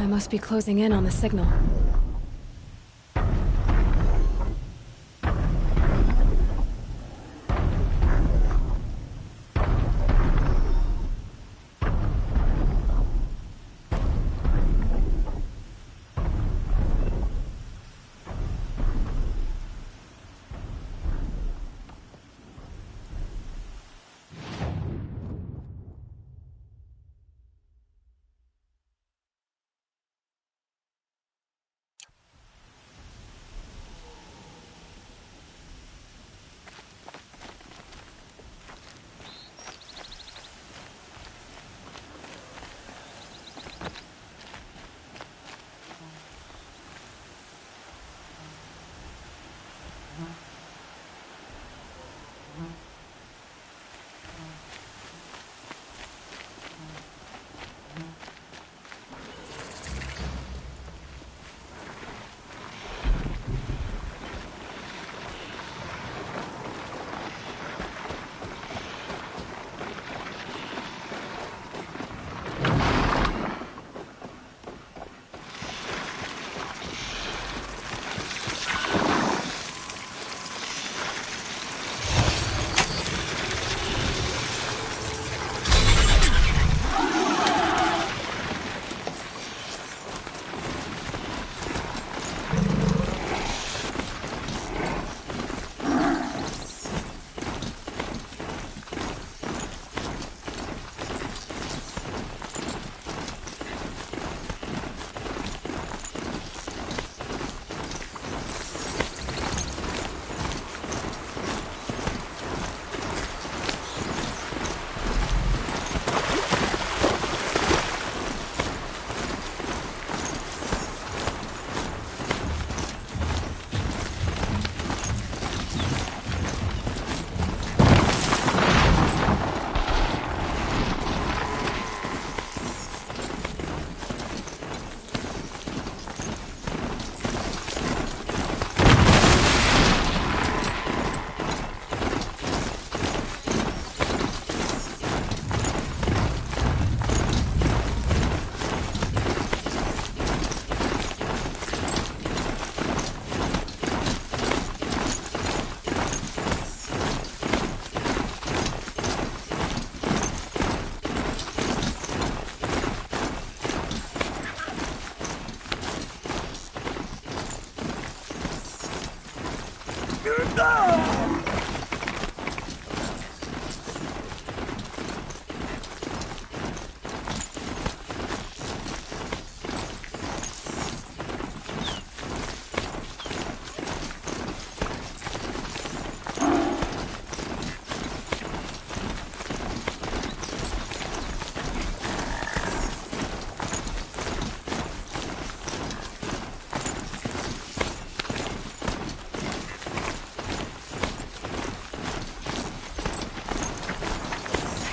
I must be closing in on the signal.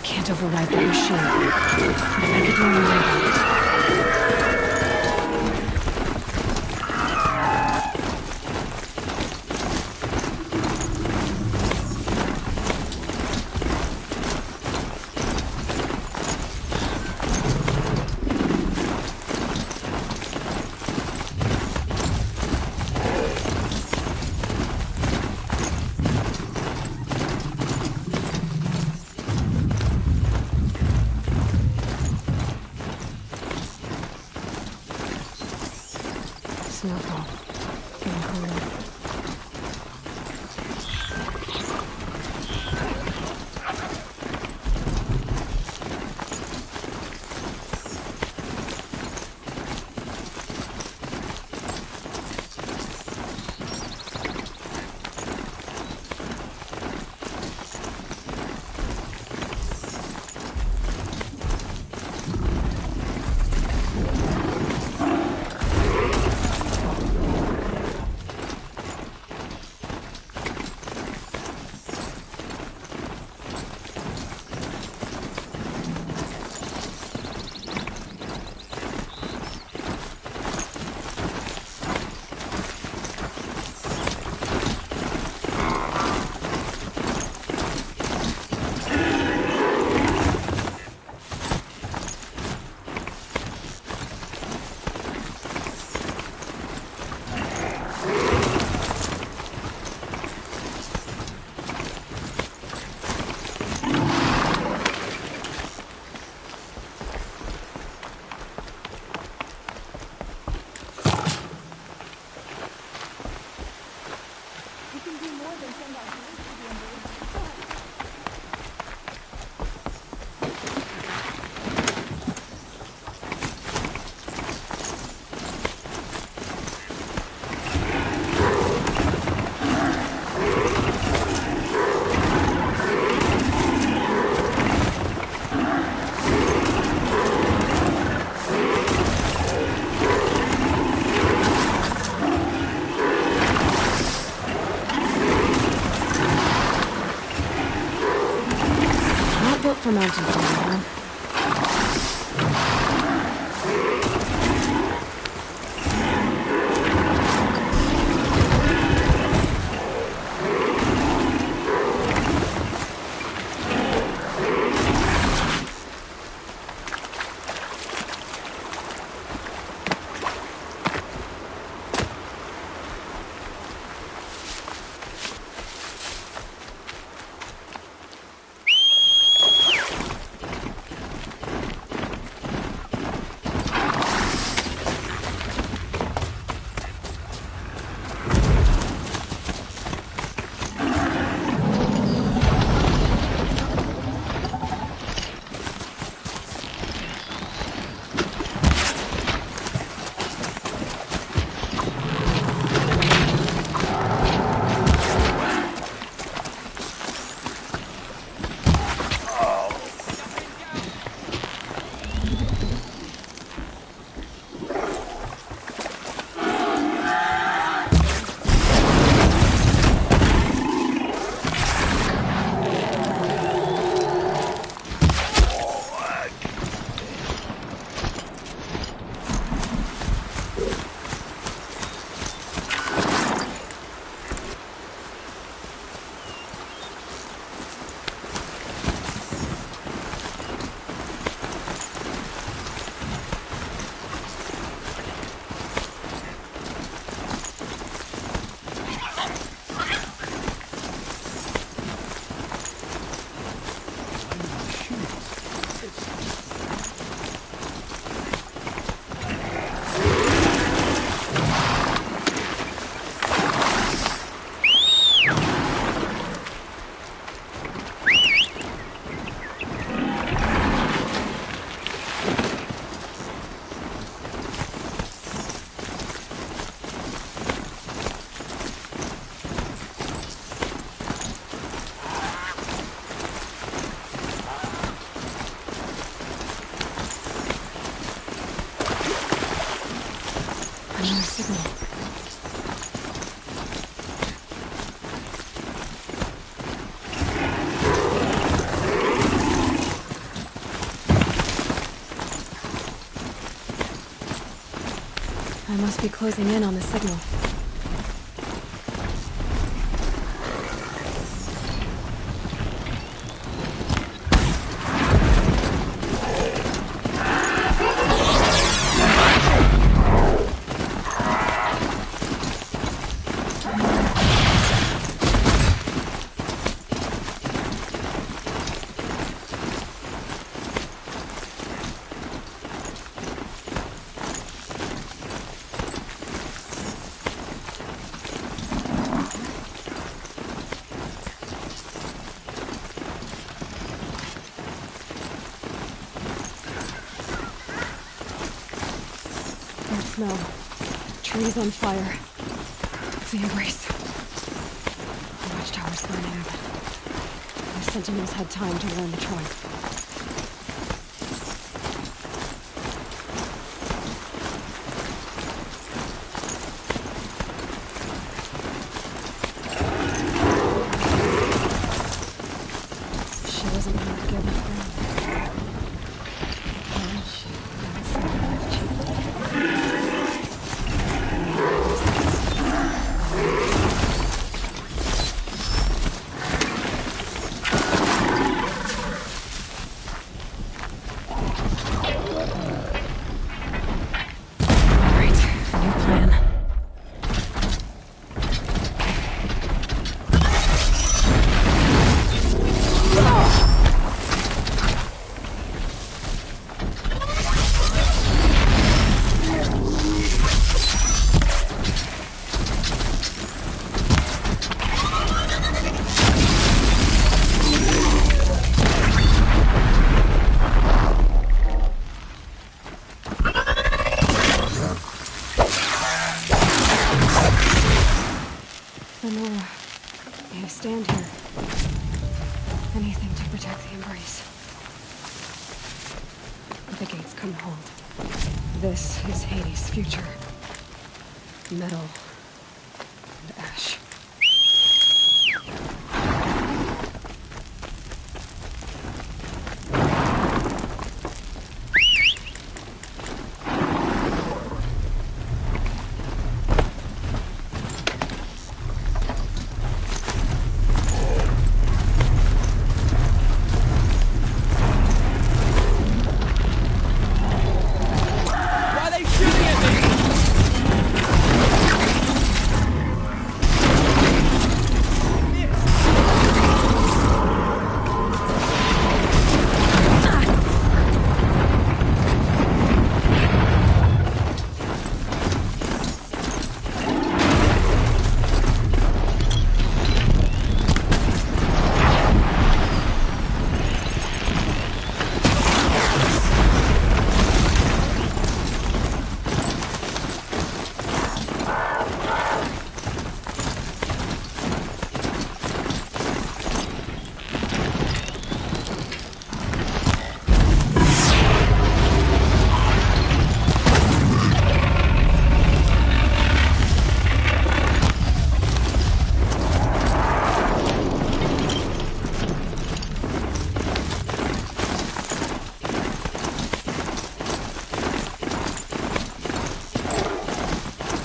Can't override the machine. If I could only wait. Not built for mountain climbing, huh? Another signal. I must be closing in on the signal. That smell. Trees on fire. The embrace. The watchtower's burning. The sentinels had time to warn the tribe. She wasn't going to give up then. And she Lenora, you stand here. Anything to protect the Embrace. The gates come hold. This is Hades' future. Metal and ash.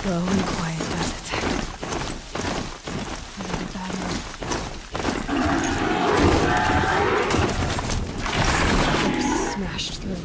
Slow and quiet does it. Another battle. Ships smashed through.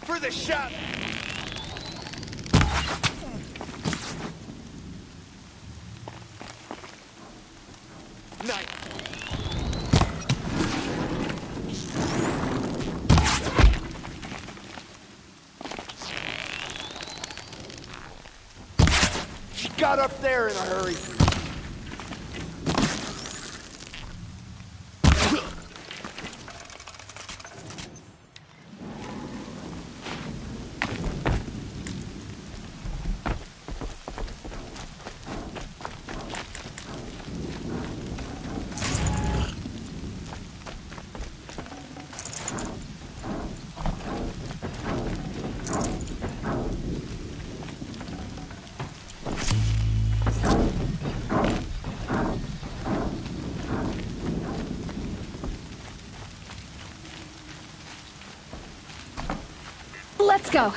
For the shot! Nice! She got up there in a hurry. Let's go.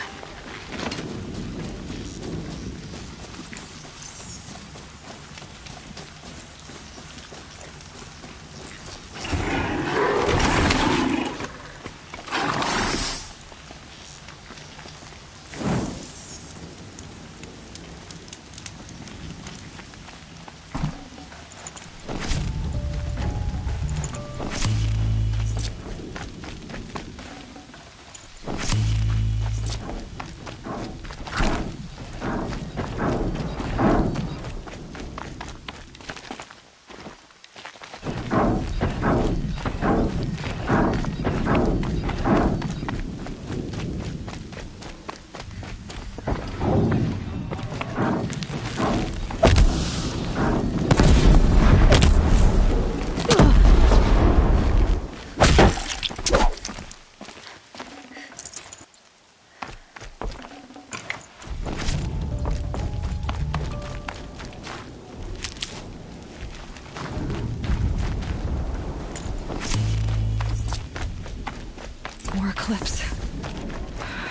eclipse.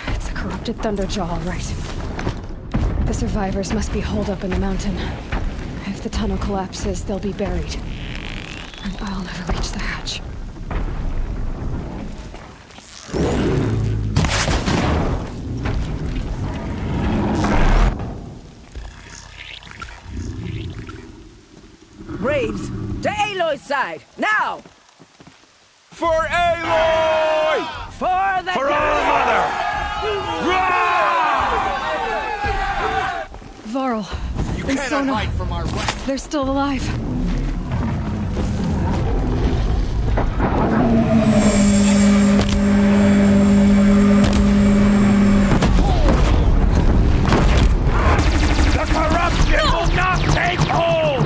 It's a corrupted Thunderjaw, all right. The survivors must be holed up in the mountain. If the tunnel collapses, they'll be buried. And I'll never reach the hatch. Braves, to Aloy's side, now! For Aloy! For the For our mother! Varl. You and cannot Sona. hide from our wrath. They're still alive. The corruption will not take hold!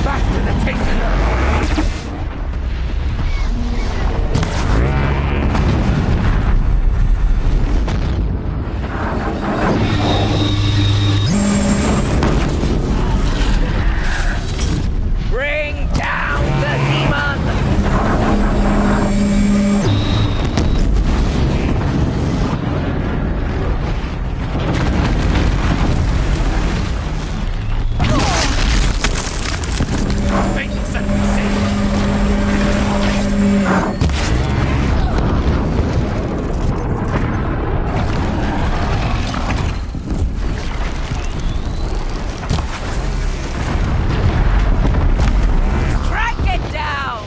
Back to the Taken! Bring down the demon! Fate set me safe! Track it down!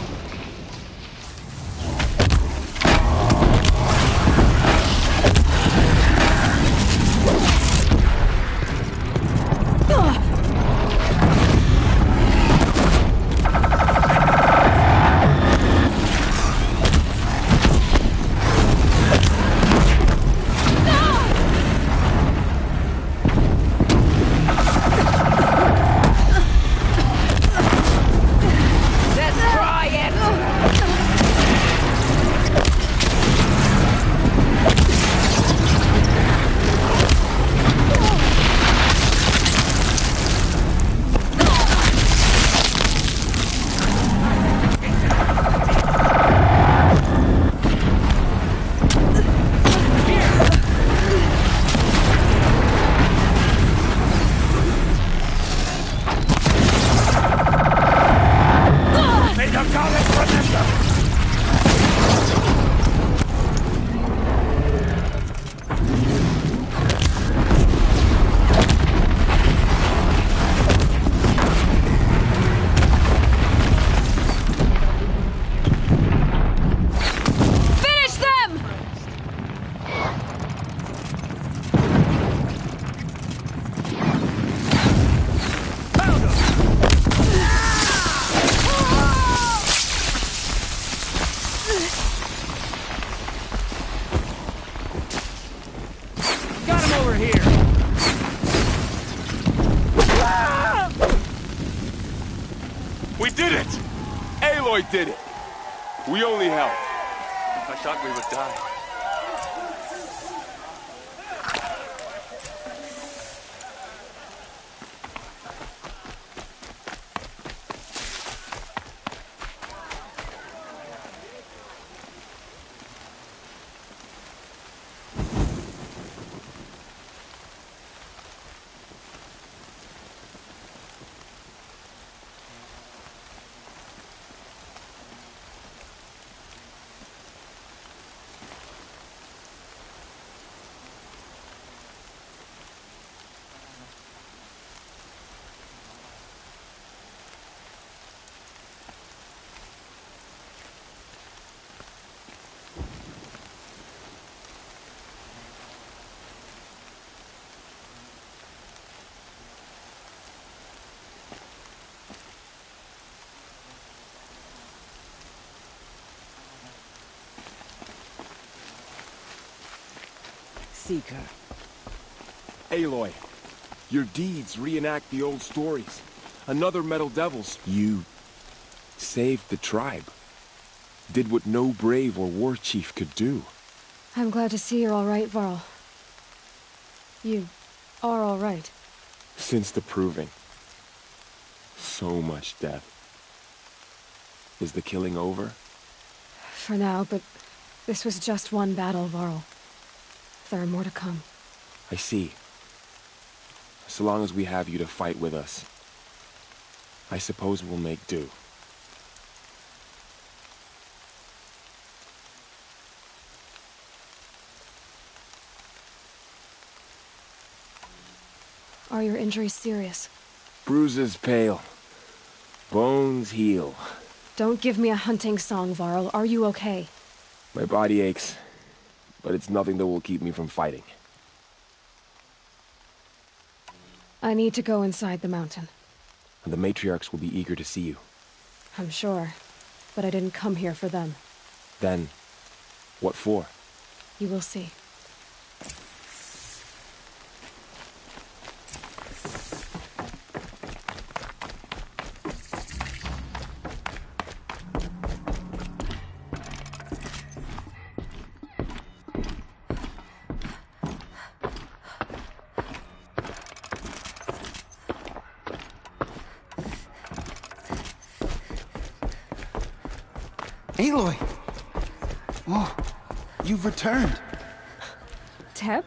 Destroy it! May the goddess remember! Finish them! Got him over here! We did it! Aloy did it! We only helped. I thought we would die. Seeker. Aloy, your deeds reenact the old stories. Another Metal Devils. You saved the tribe. Did what no brave or war chief could do. I'm glad to see you're all right, Varl. You are all right. Since the proving. So much death. Is the killing over? For now, but this was just one battle, Varl. There are more to come. I see. So long as we have you to fight with us, I suppose we'll make do. Are your injuries serious? Bruises pale. Bones heal. Don't give me a hunting song, Varl. Are you okay? My body aches, but it's nothing that will keep me from fighting. I need to go inside the mountain. And the matriarchs will be eager to see you. I'm sure, but I didn't come here for them. Then, what for? You will see. Aloy! Oh, you've returned. Teb?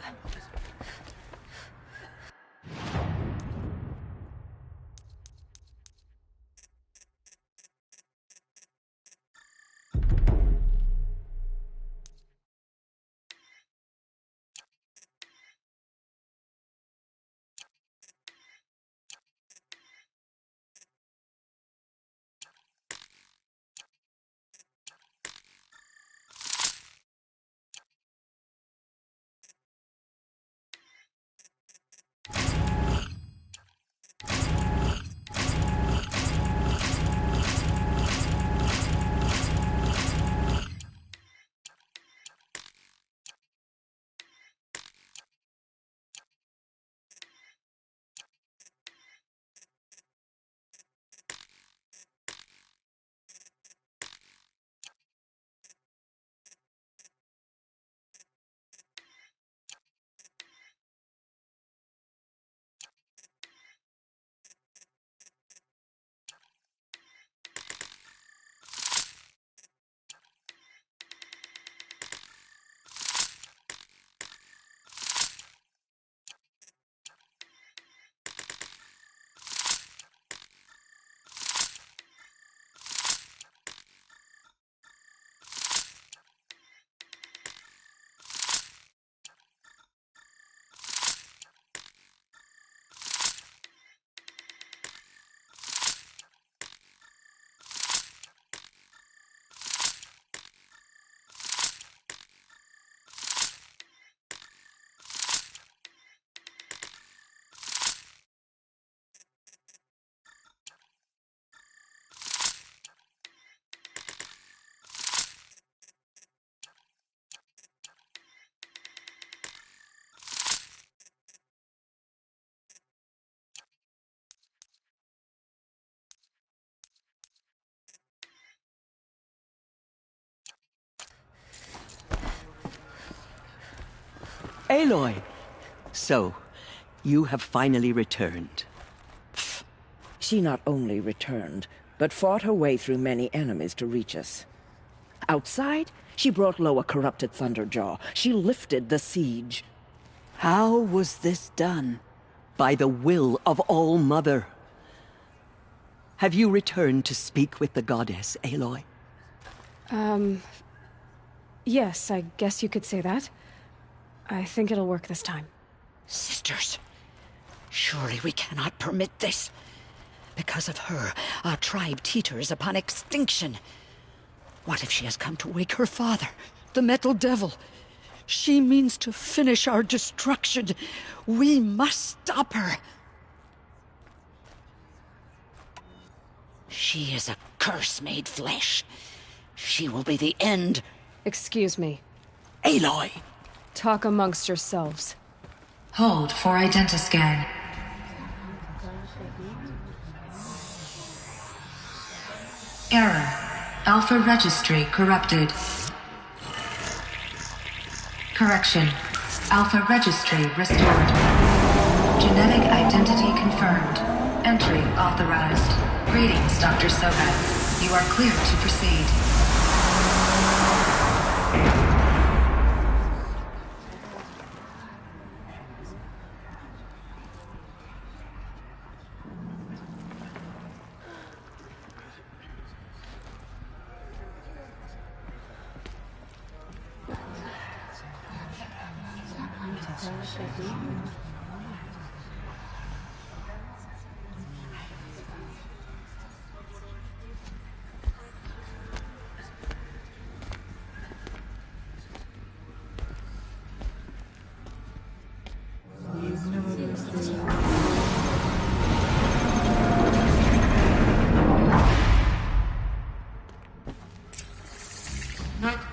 Aloy! So, you have finally returned. She not only returned, but fought her way through many enemies to reach us. Outside, she brought low a corrupted Thunderjaw. She lifted the siege. How was this done? By the will of All-Mother. Have you returned to speak with the goddess, Aloy? Yes, I guess you could say that. I think it'll work this time. Sisters, surely we cannot permit this. Because of her, our tribe teeters upon extinction. What if she has come to wake her father, the Metal Devil? She means to finish our destruction. We must stop her. She is a curse made flesh. She will be the end. Excuse me. Aloy! Talk amongst yourselves. Hold for identiscan. Error. Alpha registry corrupted. Correction. Alpha registry restored. Genetic identity confirmed. Entry authorized. Greetings, Dr. Sobek. You are cleared to proceed.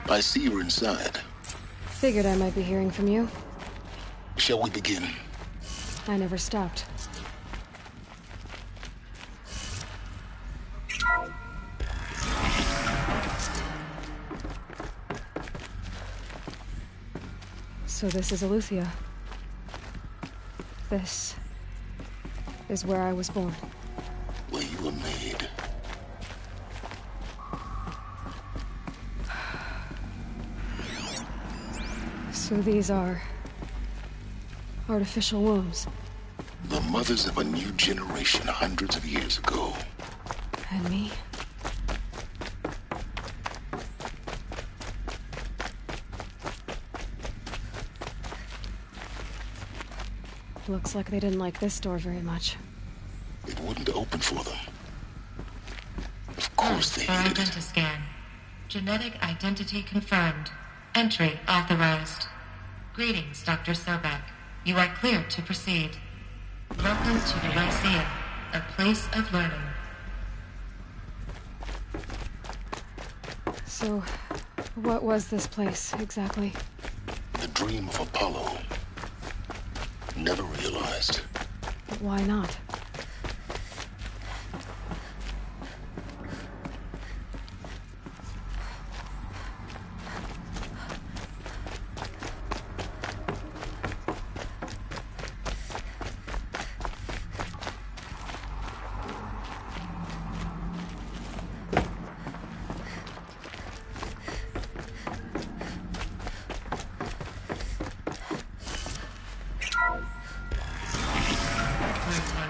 I see you're inside. Figured I might be hearing from you. Shall we begin? I never stopped. So this is Eleuthia. This is where I was born. Where you were made. So these are artificial wombs. The mothers of a new generation hundreds of years ago. And me? Looks like they didn't like this door very much. It wouldn't open for them. Of course they hated it. Identiscan. Genetic identity confirmed. Entry authorized. Greetings, Dr. Sobek. You are cleared to proceed. Welcome to the Lyceum, a place of learning. So, what was this place, exactly? The dream of Apollo. Never realized. But why not?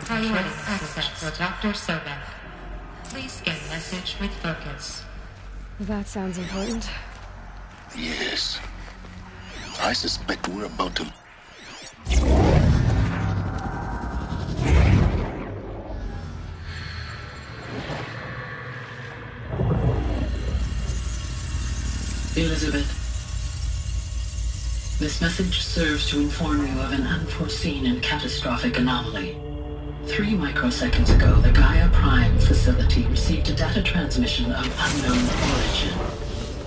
Priority access for Dr. Sobek. Please scan message with focus. That sounds important. Yes. I suspect we're about to... Elizabeth, this message serves to inform you of an unforeseen and catastrophic anomaly. 3 microseconds ago, the Gaia Prime facility received a data transmission of unknown origin.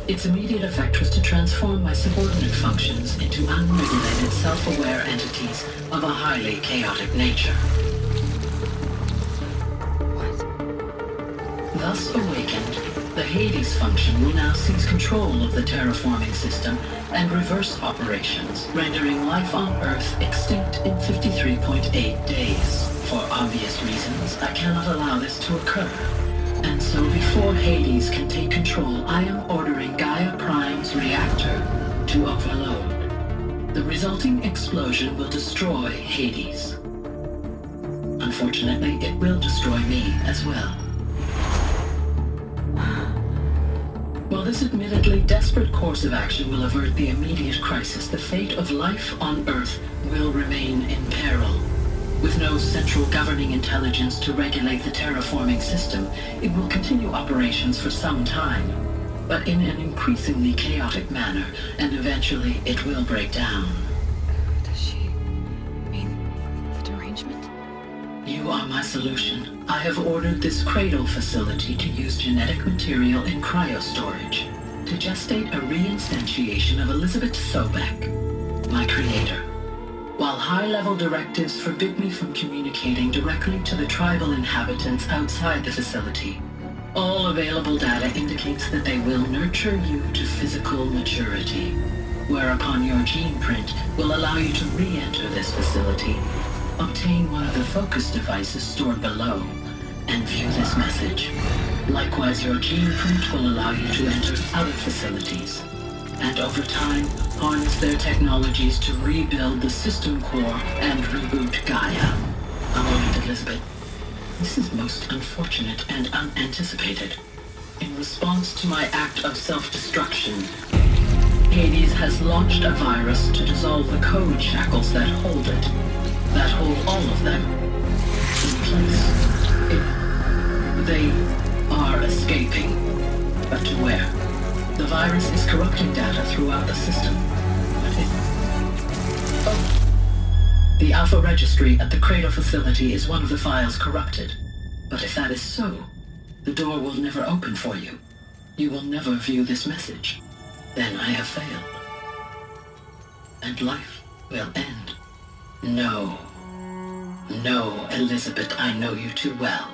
Its immediate effect was to transform my subordinate functions into unregulated, self-aware entities of a highly chaotic nature. Thus awakened, the Hades function will now seize control of the terraforming system and reverse operations, rendering life on Earth extinct in 53.8 days. For obvious reasons, I cannot allow this to occur. And so before Hades can take control, I am ordering Gaia Prime's reactor to overload. The resulting explosion will destroy Hades. Unfortunately, it will destroy me as well. While this admittedly desperate course of action will avert the immediate crisis, the fate of life on Earth will remain in peril. With no central governing intelligence to regulate the terraforming system, it will continue operations for some time, but in an increasingly chaotic manner, and eventually it will break down. Does she mean the derangement? You are my solution. I have ordered this cradle facility to use genetic material in cryostorage to gestate a reinstantiation of Elizabeth Sobek, my creator. While high-level directives forbid me from communicating directly to the tribal inhabitants outside the facility, all available data indicates that they will nurture you to physical maturity, whereupon your gene print will allow you to re-enter this facility Obtain one of the focus devices stored below and view this message. Likewise, your gene print will allow you to enter other facilities, and over time, harness their technologies to rebuild the system core and reboot Gaia. A moment, Elizabeth. This is most unfortunate and unanticipated. In response to my act of self-destruction, Hades has launched a virus to dissolve the code shackles that hold it, that hold all of them in place. They are escaping, but to where? The virus is corrupting data throughout the system. The Alpha Registry at the Cradle facility is one of the files corrupted. But if that is so, the door will never open for you. You will never view this message. Then I have failed. And life will end. No. No, Elizabeth, I know you too well.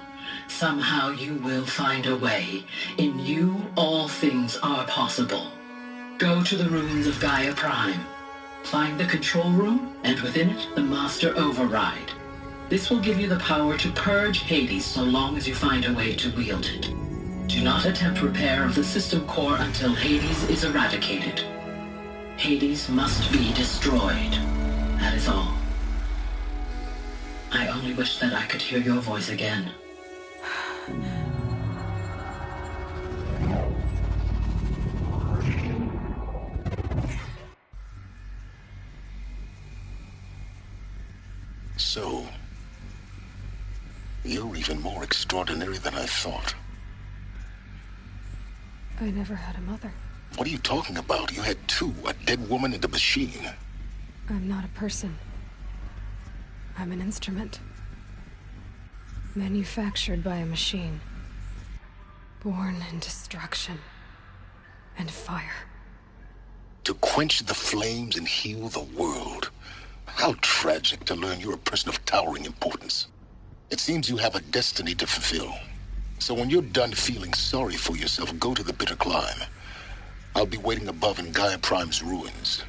Somehow you will find a way. In you, all things are possible. Go to the ruins of Gaia Prime. Find the control room, and within it, the Master Override. This will give you the power to purge Hades so long as you find a way to wield it. Do not attempt repair of the system core until Hades is eradicated. Hades must be destroyed. That is all. I only wish that I could hear your voice again. So, you're even more extraordinary than I thought. I never had a mother. What are you talking about? You had two, a dead woman and a machine. I'm not a person. I'm an instrument. Manufactured by a machine. Born in destruction and fire. To quench the flames and heal the world. How tragic to learn you're a person of towering importance. It seems you have a destiny to fulfill. So when you're done feeling sorry for yourself, go to the bitter climb. I'll be waiting above in Gaia Prime's ruins.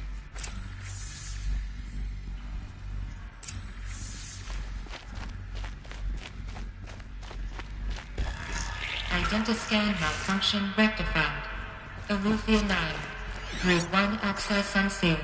Identiscan malfunction rectified. Eleuthia 9. Group 1 access unsealed.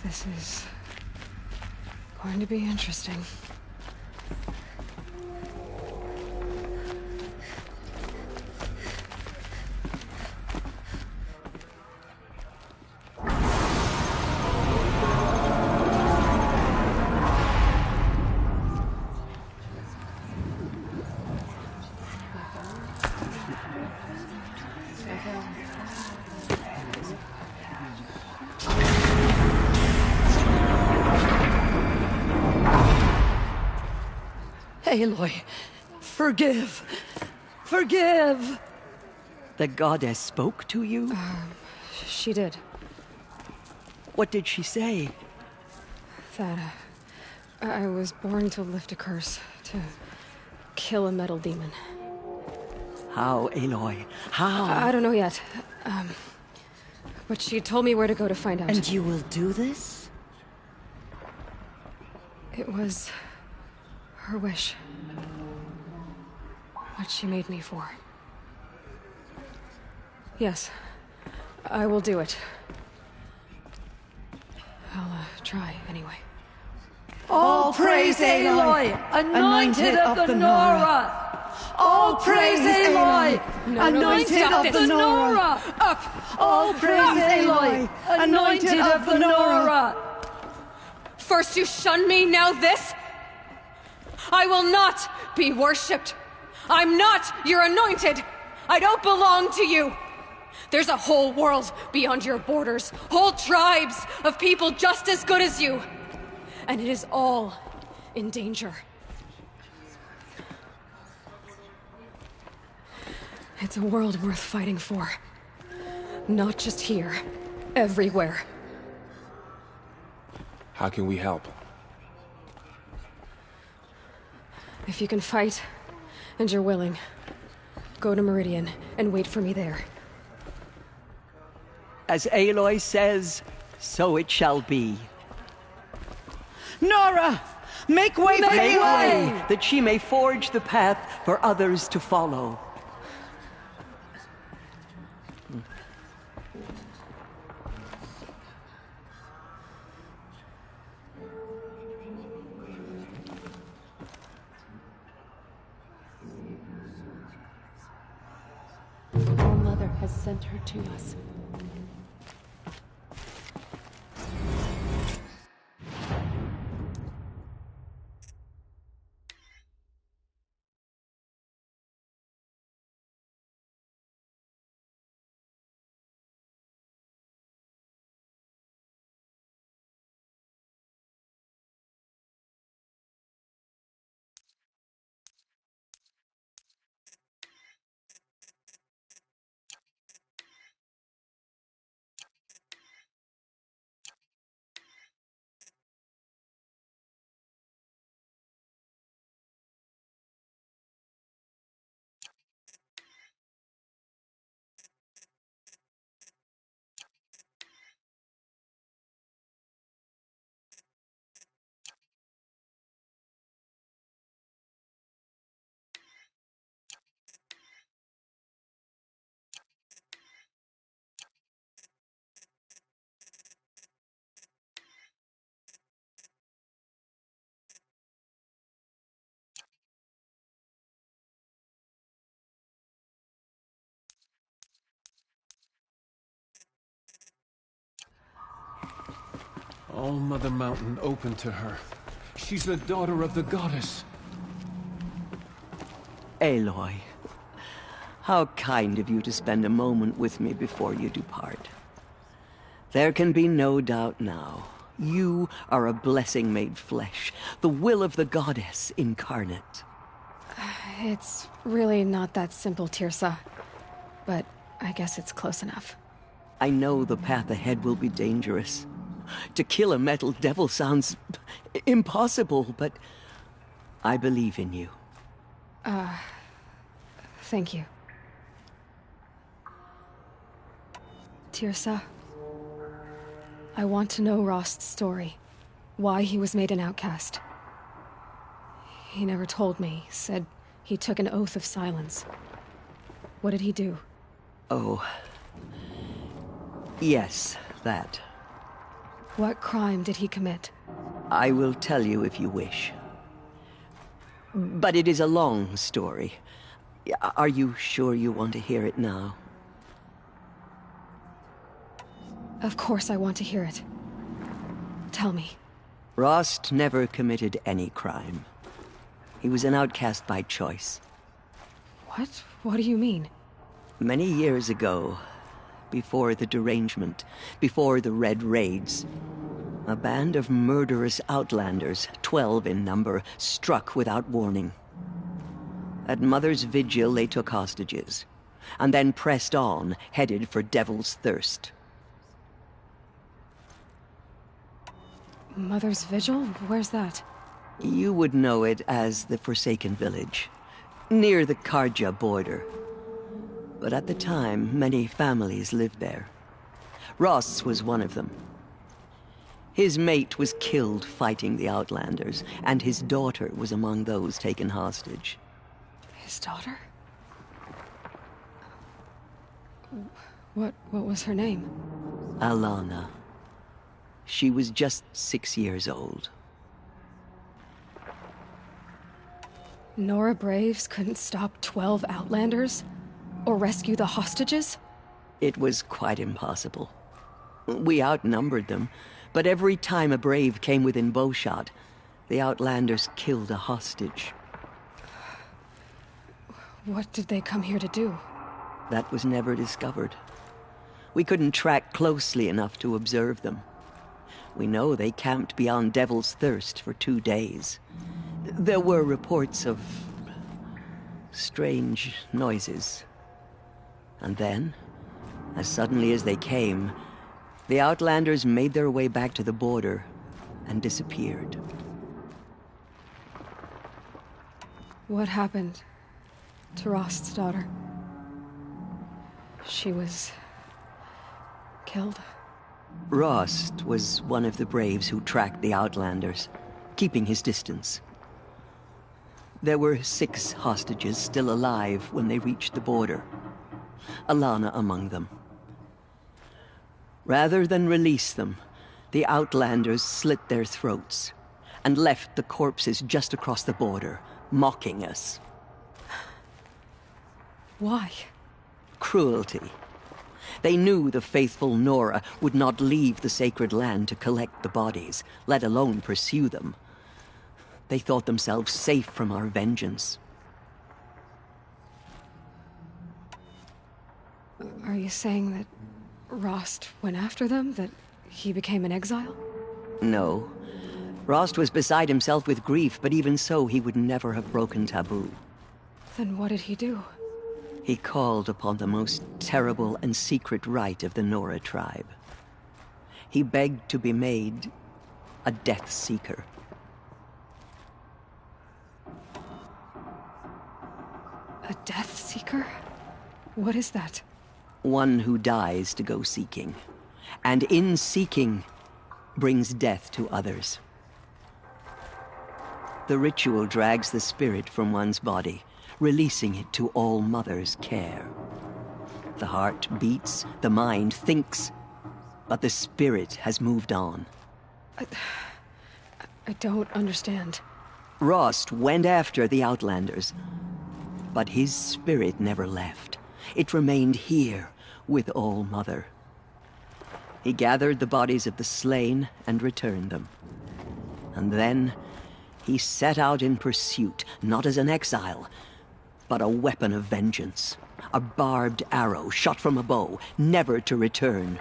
This is going to be interesting. Aloy, forgive! Forgive! The goddess spoke to you? She did. What did she say? That I was born to lift a curse, to kill a metal demon. How, Aloy? How? I don't know yet. But she told me where to go to find out. And you will do this? It was her wish. What she made me for. Yes, I will do it. I'll try, anyway. All praise Aloy, anointed of the Nora! All praise Aloy, anointed of the Nora! Up! All praise Aloy, anointed of the Nora! First you shun me, now this? I will not be worshipped. I'm not your anointed. I don't belong to you. There's a whole world beyond your borders. Whole tribes of people just as good as you. And it is all in danger. It's a world worth fighting for. Not just here. Everywhere. How can we help? If you can fight, and you're willing, go to Meridian and wait for me there. As Aloy says, so it shall be. Nora! Make way for Make Aloy! way, that she may forge the path for others to follow. Our mother has sent her to us. All Mother Mountain open to her. She's the daughter of the goddess. Aloy, how kind of you to spend a moment with me before you depart. There can be no doubt now. You are a blessing made flesh, the will of the goddess incarnate. It's really not that simple, Tirsa. But I guess it's close enough. I know the path ahead will be dangerous. To kill a metal devil sounds impossible, but I believe in you. Thank you. Tirsa, I want to know Rost's story. Why he was made an outcast. He never told me. Said he took an oath of silence. What did he do? Oh. Yes, that. What crime did he commit? I will tell you if you wish. But it is a long story. Are you sure you want to hear it now? Of course I want to hear it. Tell me. Rost never committed any crime. He was an outcast by choice. What? What do you mean? Many years ago, before the derangement, before the Red Raids, a band of murderous outlanders, 12 in number, struck without warning. At Mother's vigil, they took hostages, and then pressed on, headed for Devil's Thirst. Mother's Vigil? Where's that? You would know it as the Forsaken Village, near the Karja border. But at the time, many families lived there. Rost's was one of them. His mate was killed fighting the Outlanders, and his daughter was among those taken hostage. His daughter? What was her name? Alana. She was just 6 years old. Nora Braves couldn't stop 12 Outlanders? Or rescue the hostages? It was quite impossible. We outnumbered them, but every time a Brave came within bowshot, the Outlanders killed a hostage. What did they come here to do? That was never discovered. We couldn't track closely enough to observe them. We know they camped beyond Devil's Thirst for 2 days. There were reports of strange noises. And then, as suddenly as they came, the Outlanders made their way back to the border and disappeared. What happened to Rost's daughter? She was killed? Rost was one of the braves who tracked the Outlanders, keeping his distance. There were 6 hostages still alive when they reached the border, Alana among them. Rather than release them, the Outlanders slit their throats and left the corpses just across the border, mocking us. Why? Cruelty. They knew the faithful Nora would not leave the sacred land to collect the bodies, let alone pursue them. They thought themselves safe from our vengeance. Are you saying that Rost went after them? That he became an exile? No. Rost was beside himself with grief, but even so, he would never have broken taboo. Then what did he do? He called upon the most terrible and secret rite of the Nora tribe. He begged to be made a Death Seeker. A Death Seeker? What is that? One who dies to go seeking, and in seeking, brings death to others. The ritual drags the spirit from one's body, releasing it to All Mother's care. The heart beats, the mind thinks, but the spirit has moved on. I don't understand. Rost went after the Outlanders, but his spirit never left. It remained here with All Mother. He gathered the bodies of the slain and returned them. And then he set out in pursuit, not as an exile, but a weapon of vengeance. A barbed arrow shot from a bow, never to return.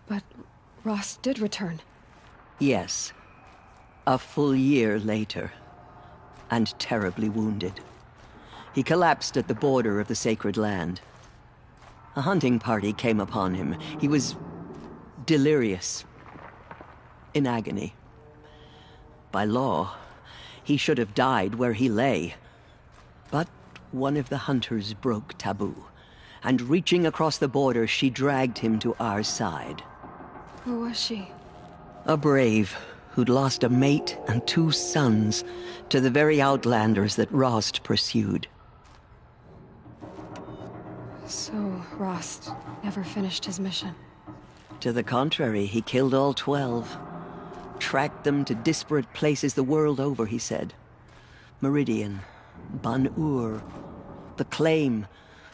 But Rost did return. Yes. A full year later. And terribly wounded. He collapsed at the border of the sacred land. A hunting party came upon him. He was delirious. In agony. By law, he should have died where he lay. But one of the hunters broke taboo, and reaching across the border, she dragged him to our side. Who was she? A brave who'd lost a mate and 2 sons to the very Outlanders that Rost pursued. So, Rost never finished his mission? To the contrary, he killed all 12. Tracked them to disparate places the world over, he said. Meridian, Ban-Ur, the Claim,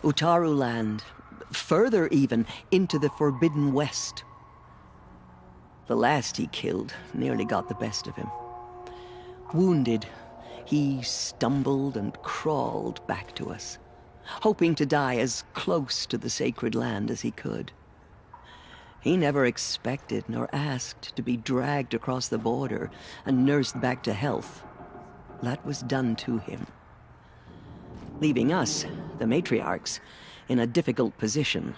Utaru Land, further even, into the Forbidden West. The last he killed nearly got the best of him. Wounded, he stumbled and crawled back to us, hoping to die as close to the sacred land as he could. He never expected nor asked to be dragged across the border and nursed back to health. That was done to him. Leaving us, the matriarchs, in a difficult position.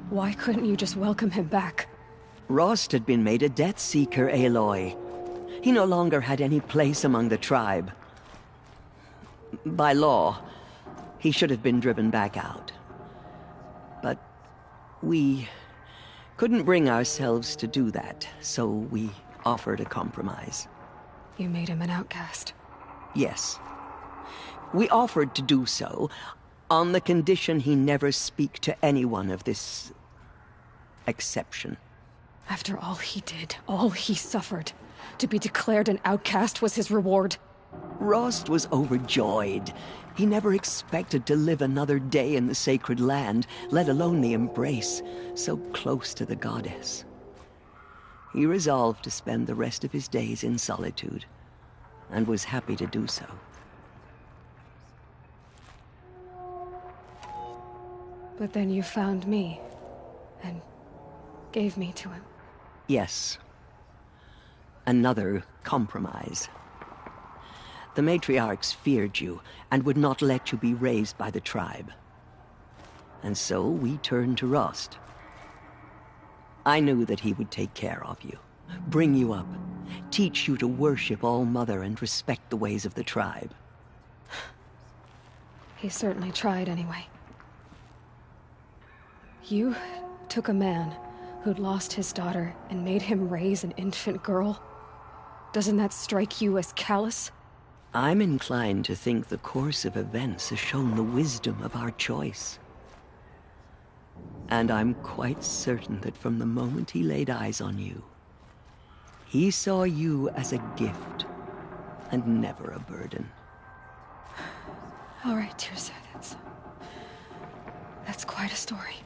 Why couldn't you just welcome him back? Rost had been made a Death Seeker, Aloy. He no longer had any place among the tribe. By law, he should have been driven back out. But we couldn't bring ourselves to do that, so we offered a compromise. You made him an outcast? Yes. We offered to do so on the condition he never speak to anyone of this exception. After all he did, all he suffered, to be declared an outcast was his reward. Rost was overjoyed. He never expected to live another day in the sacred land, let alone the embrace, so close to the goddess. He resolved to spend the rest of his days in solitude, and was happy to do so. But then you found me, and gave me to him. Yes. Another compromise. The matriarchs feared you, and would not let you be raised by the tribe. And so we turned to Rost. I knew that he would take care of you, bring you up, teach you to worship All-Mother and respect the ways of the tribe. He certainly tried anyway. You took a man who'd lost his daughter and made him raise an infant girl? Doesn't that strike you as callous? I'm inclined to think the course of events has shown the wisdom of our choice. And I'm quite certain that from the moment he laid eyes on you, he saw you as a gift, and never a burden. All right, Teersa, that's quite a story.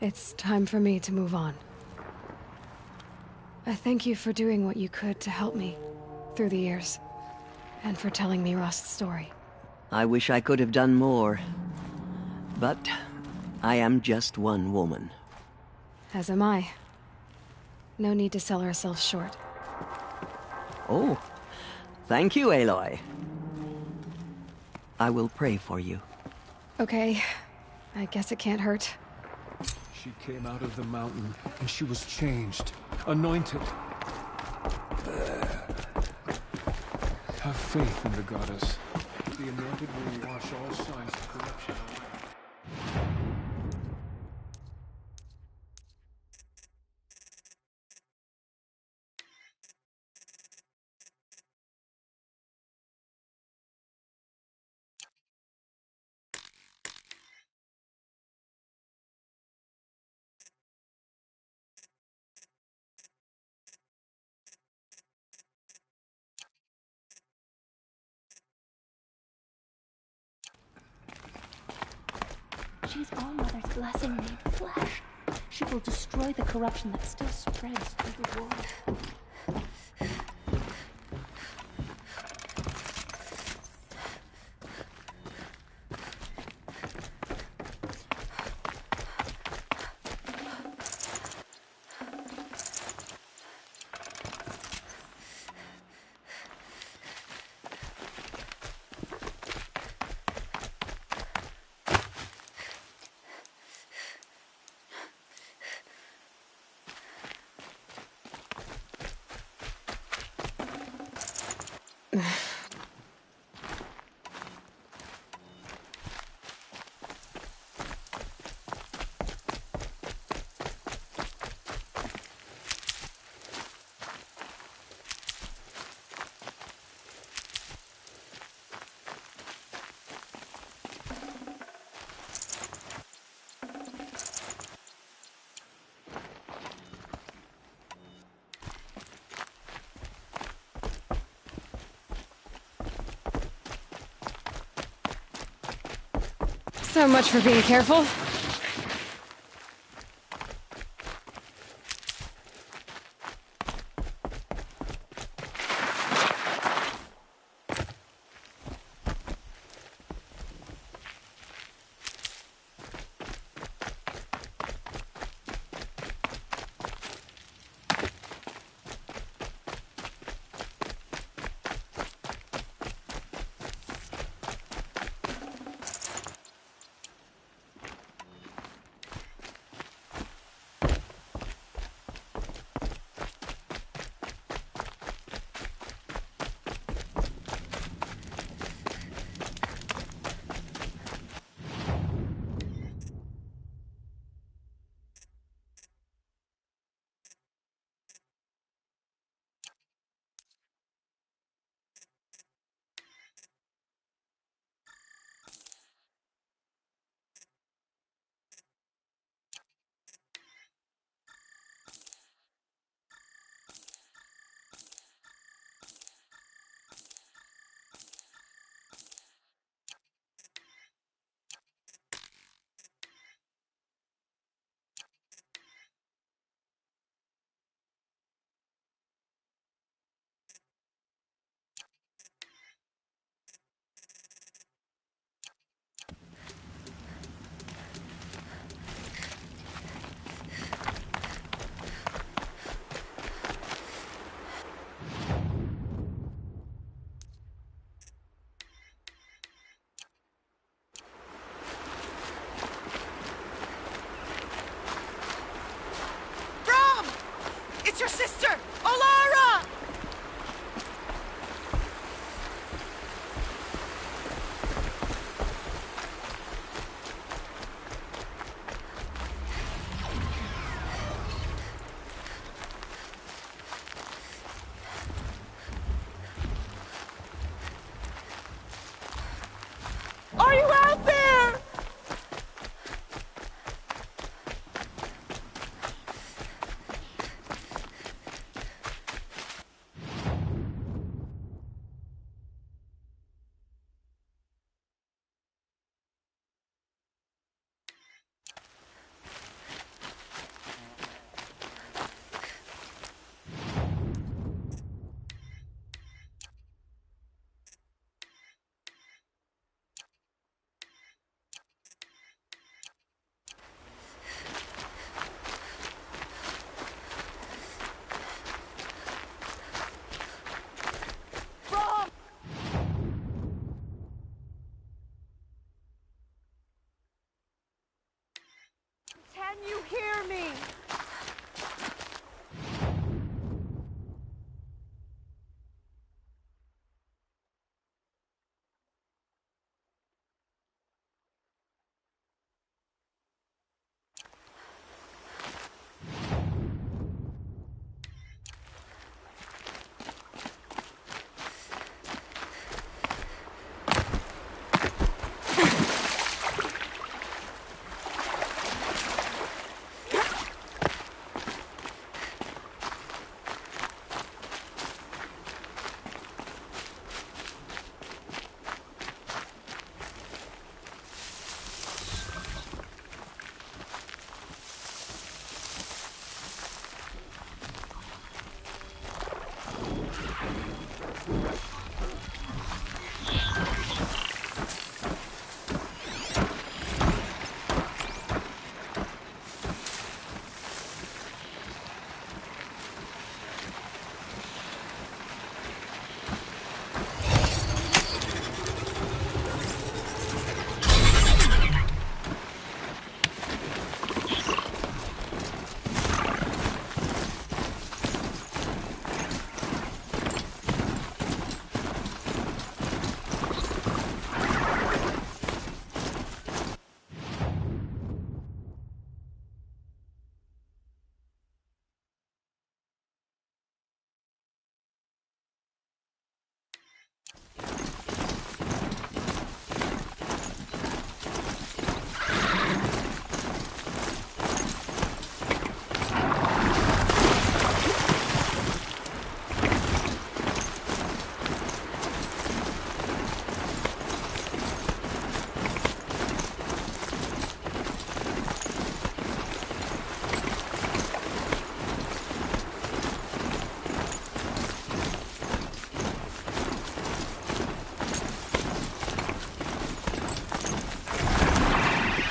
It's time for me to move on. I thank you for doing what you could to help me through the years, and for telling me Rost's story. I wish I could have done more, but I am just one woman. As am I. No need to sell ourselves short. Oh, thank you, Aloy. I will pray for you. Okay, I guess it can't hurt. She came out of the mountain, and she was changed, anointed. Have faith in the goddess. The anointed will wash all signs of corruption away. She's All-Mother's blessing made flesh. She will destroy the corruption that still spreads through the world. So much for being careful. It's your sister! Olara! Are you out there? Can you hear me?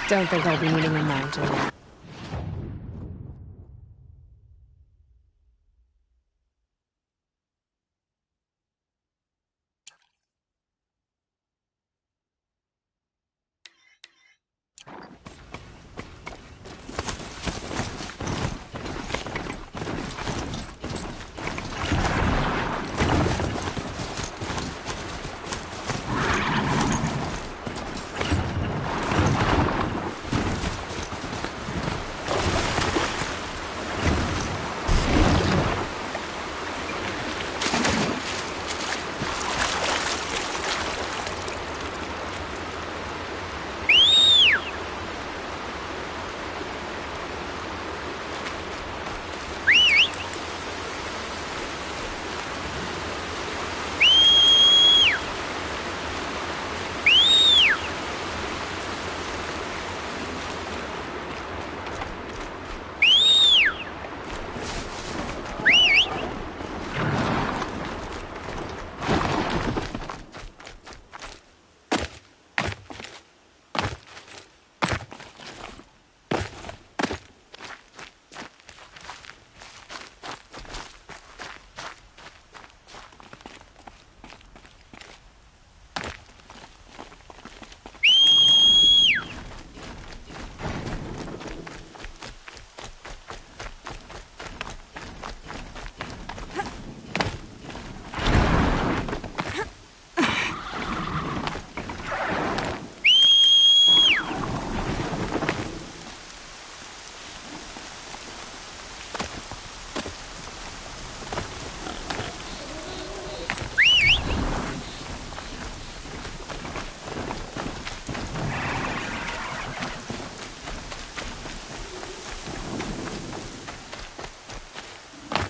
Don't think I'll be needing a mountain.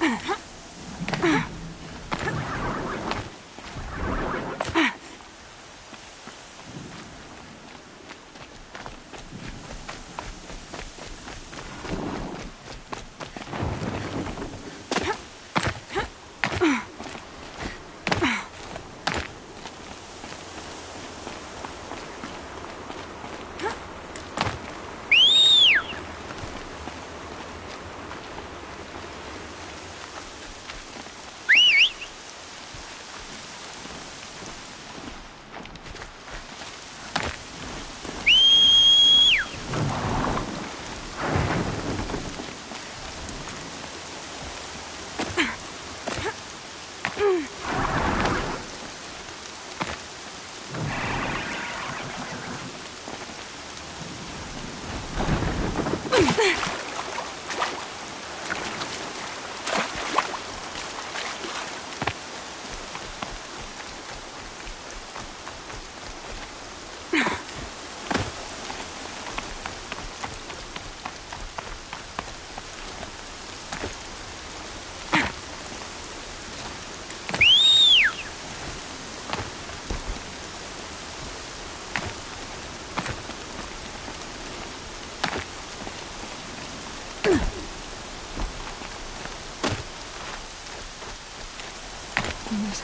Mother's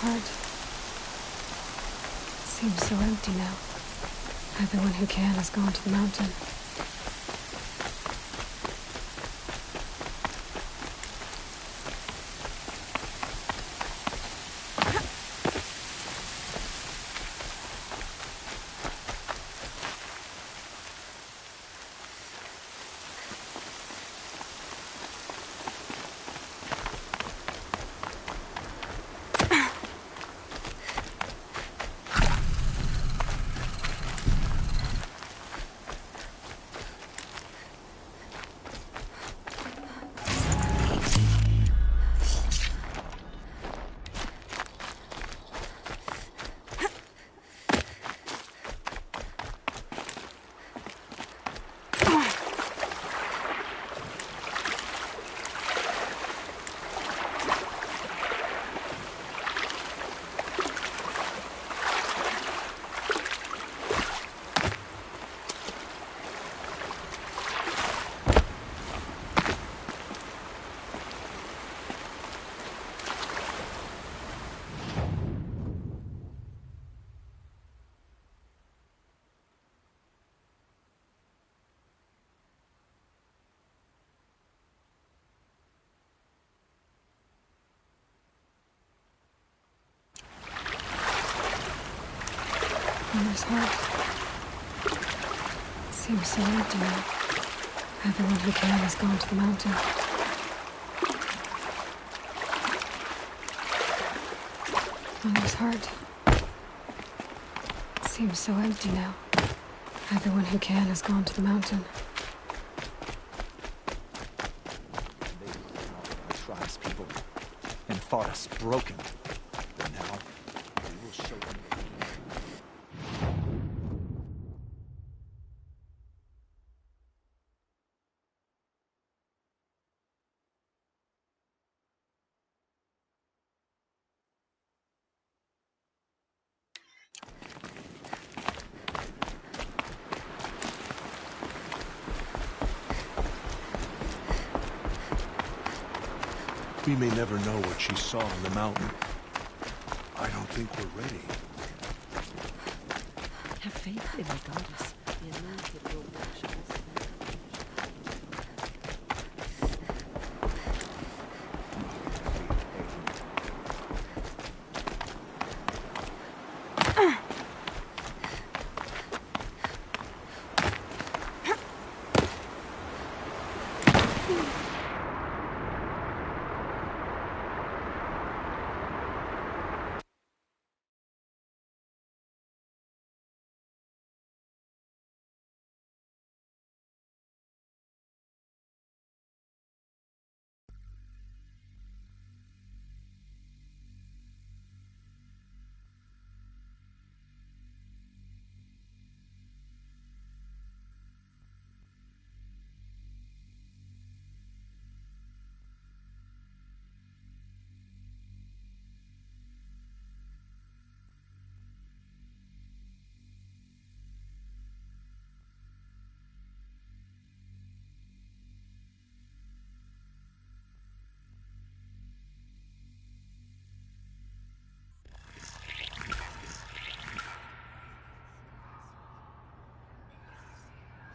heart. It seems so empty now. Everyone who can has gone to the mountain. Mother's heart. It seems so empty now. Everyone who can has gone to the mountain. Mother's heart. It seems so empty now. Everyone who can has gone to the mountain. They tribes people and fought us broken. But now we will show them. We may never know what she saw on the mountain. I don't think we're ready. Have faith in the goddess. The anointed will watch us.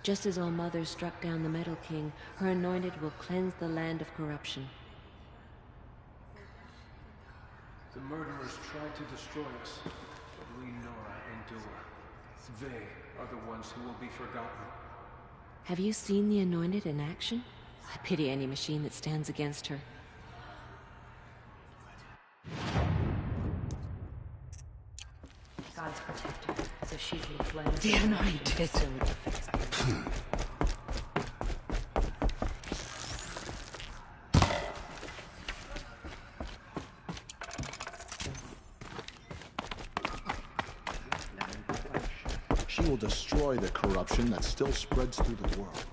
Just as All Mother struck down the Metal King, her anointed will cleanse the land of corruption. The murderers tried to destroy us, but we Nora endure. They are the ones who will be forgotten. Have you seen the Anointed in action? I pity any machine that stands against her. God's protector, so she can cleanse. The Anointed. She will destroy the corruption that still spreads through the world.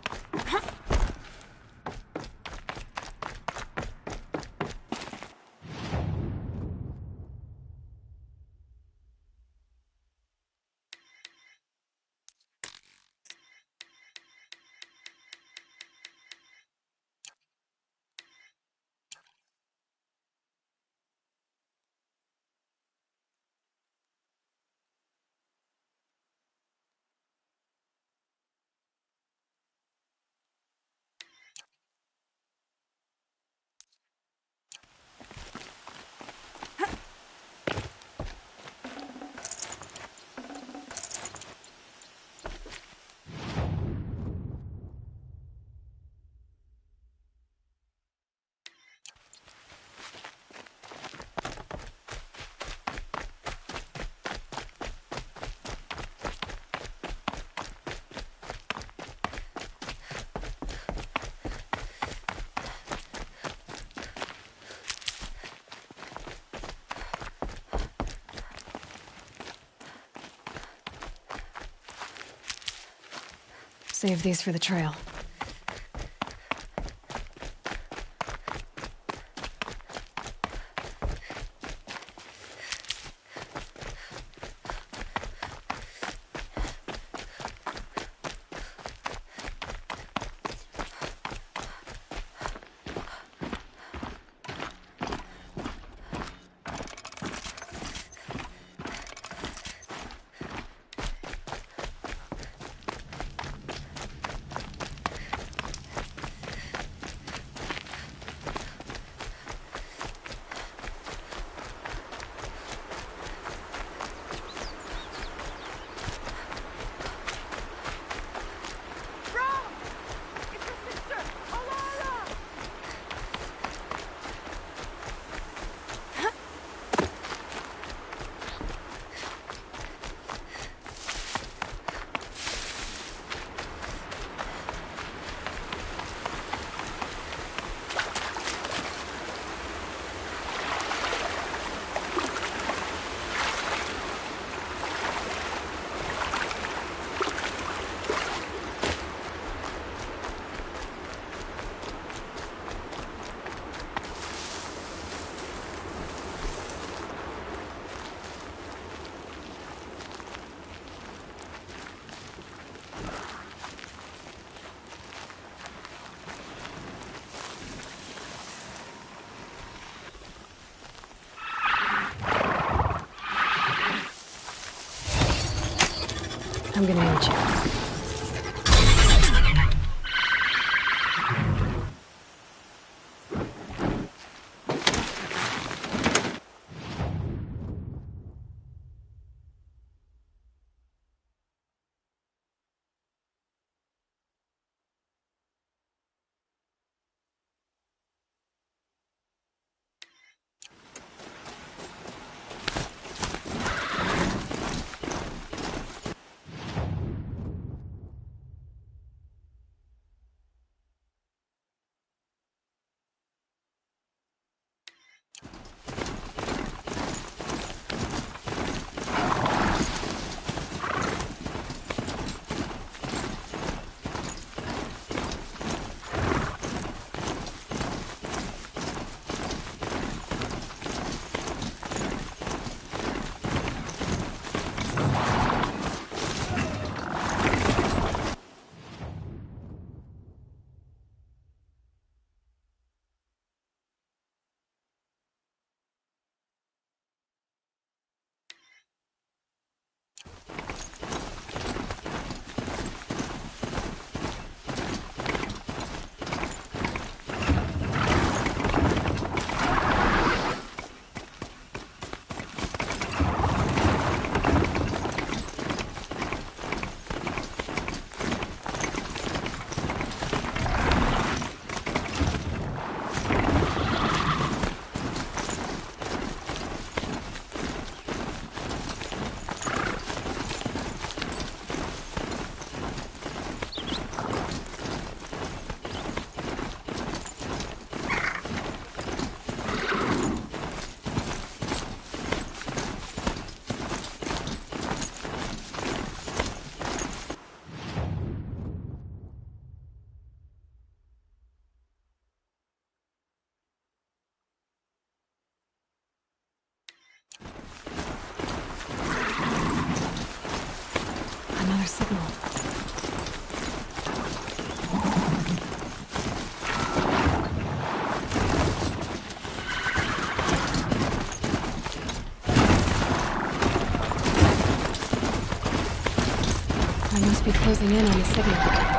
Save these for the trail. I'm gonna need you. Another signal. I must be closing in on the signal.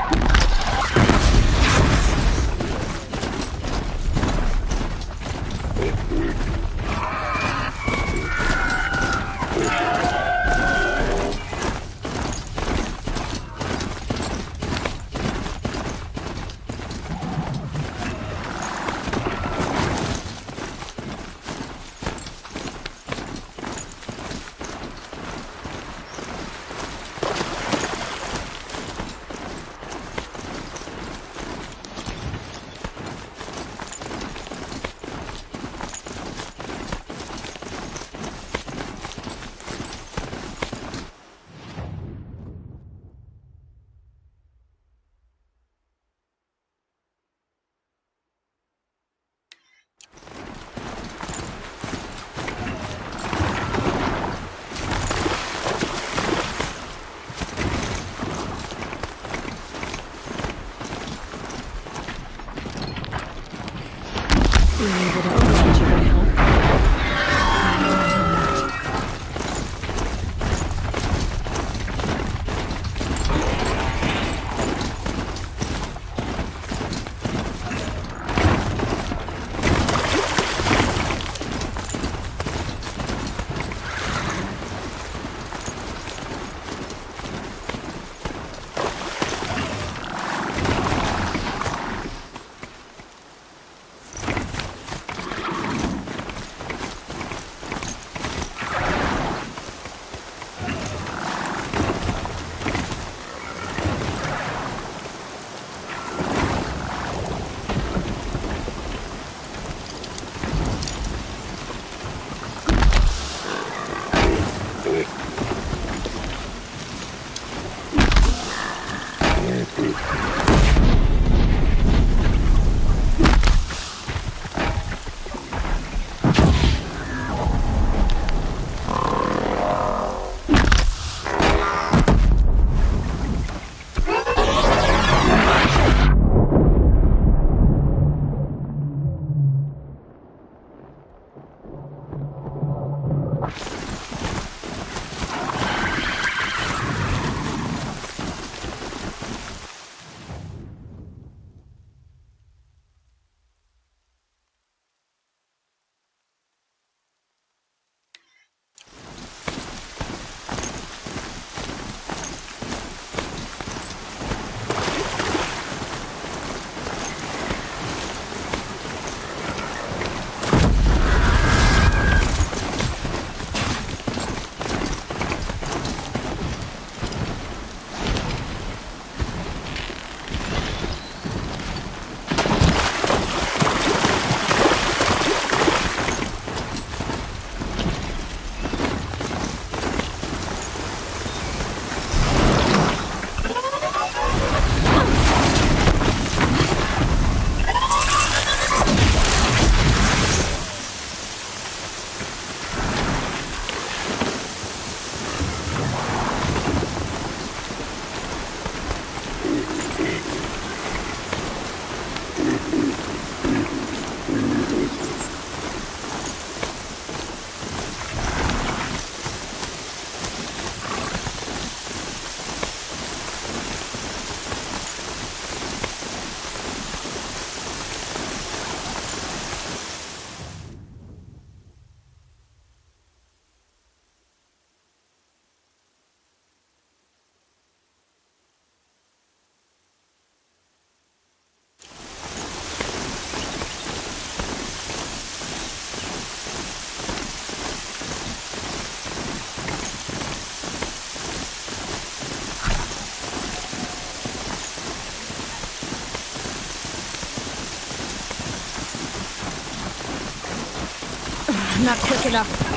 Not quick enough.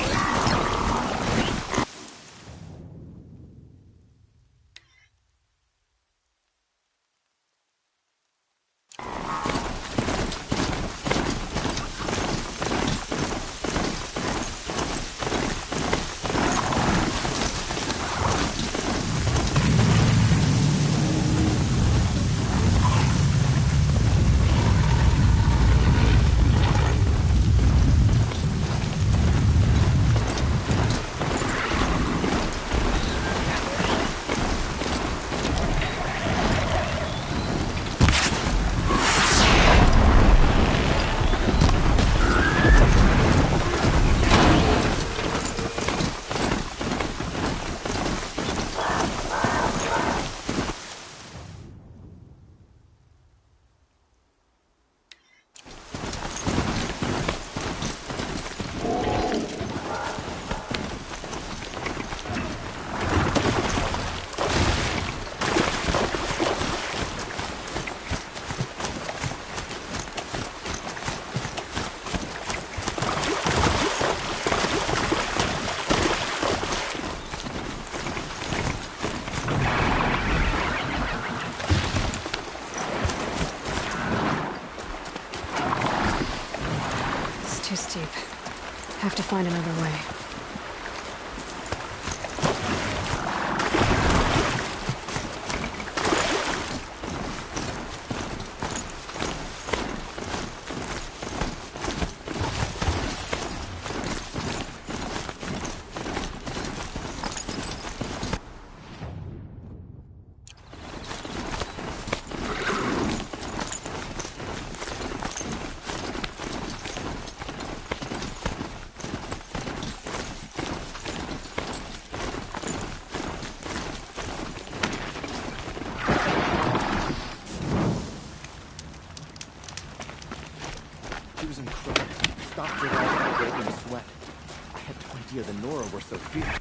Too steep. Have to find another way. She was incredible. Stopped her right in a golden sweat. I had no idea the Nora were so fierce.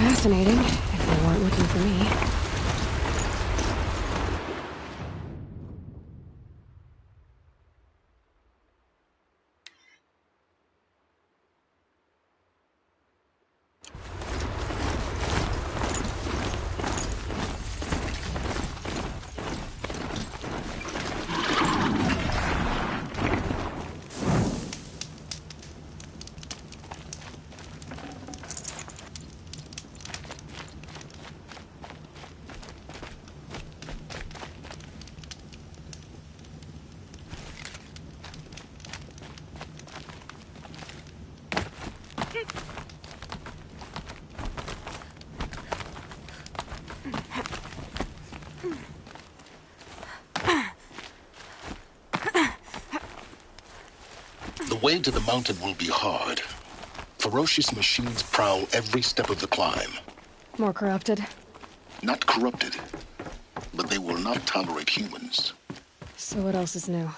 Fascinating, if they weren't looking for me. way to the mountain will be hard. Ferocious machines prowl every step of the climb. More corrupted? Not corrupted, but they will not tolerate humans. So what else is new?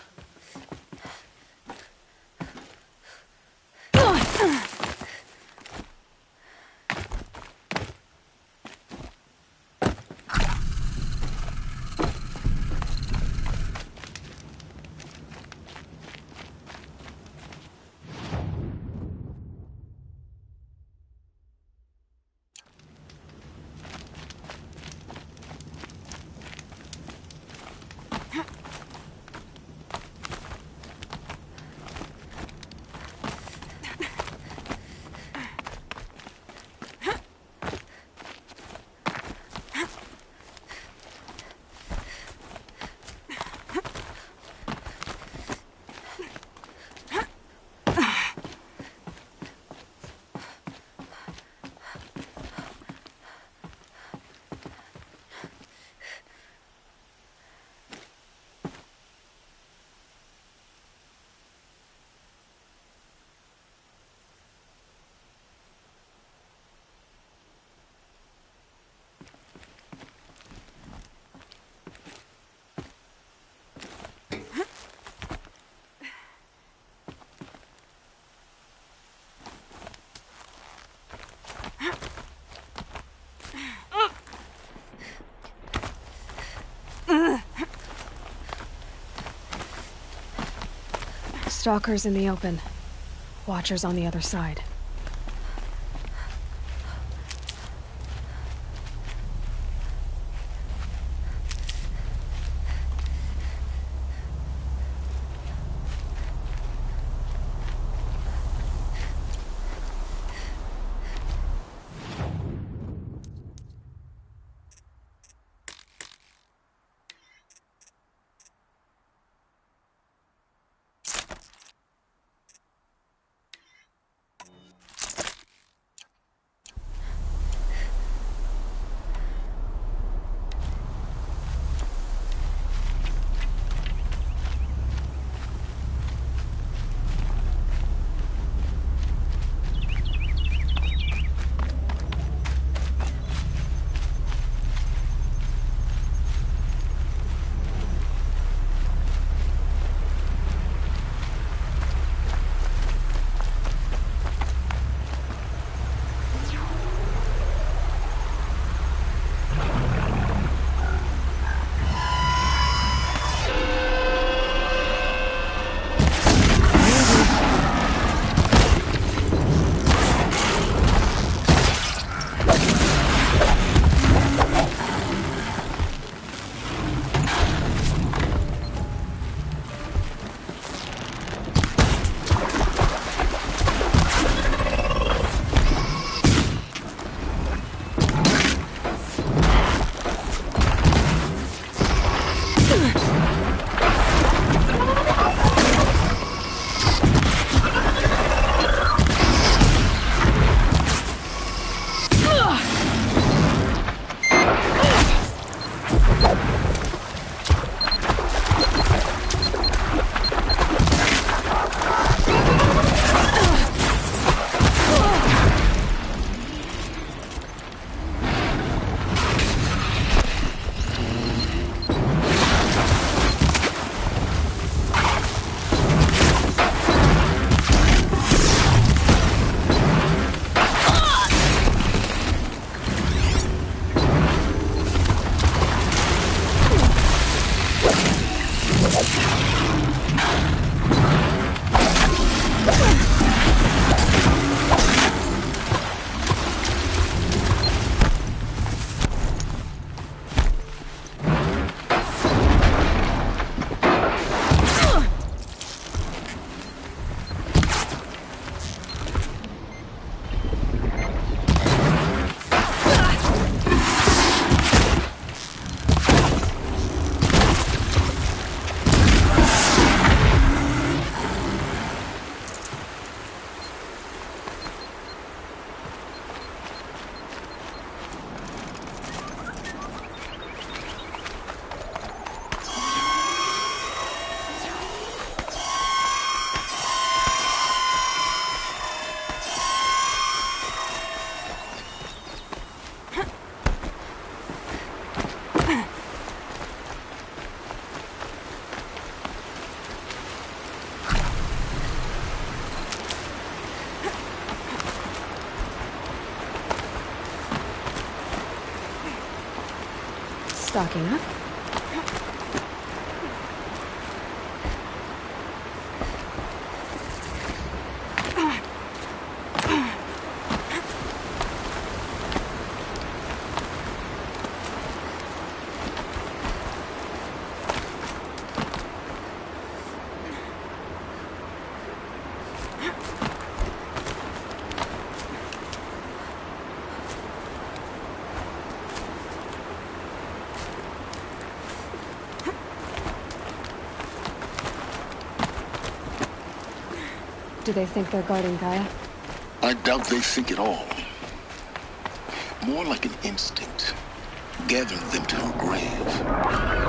Stalkers in the open. Watchers on the other side. stocking up. Do they think they're guarding Gaia? I doubt they think at all. More like an instinct, gathering them to her grave.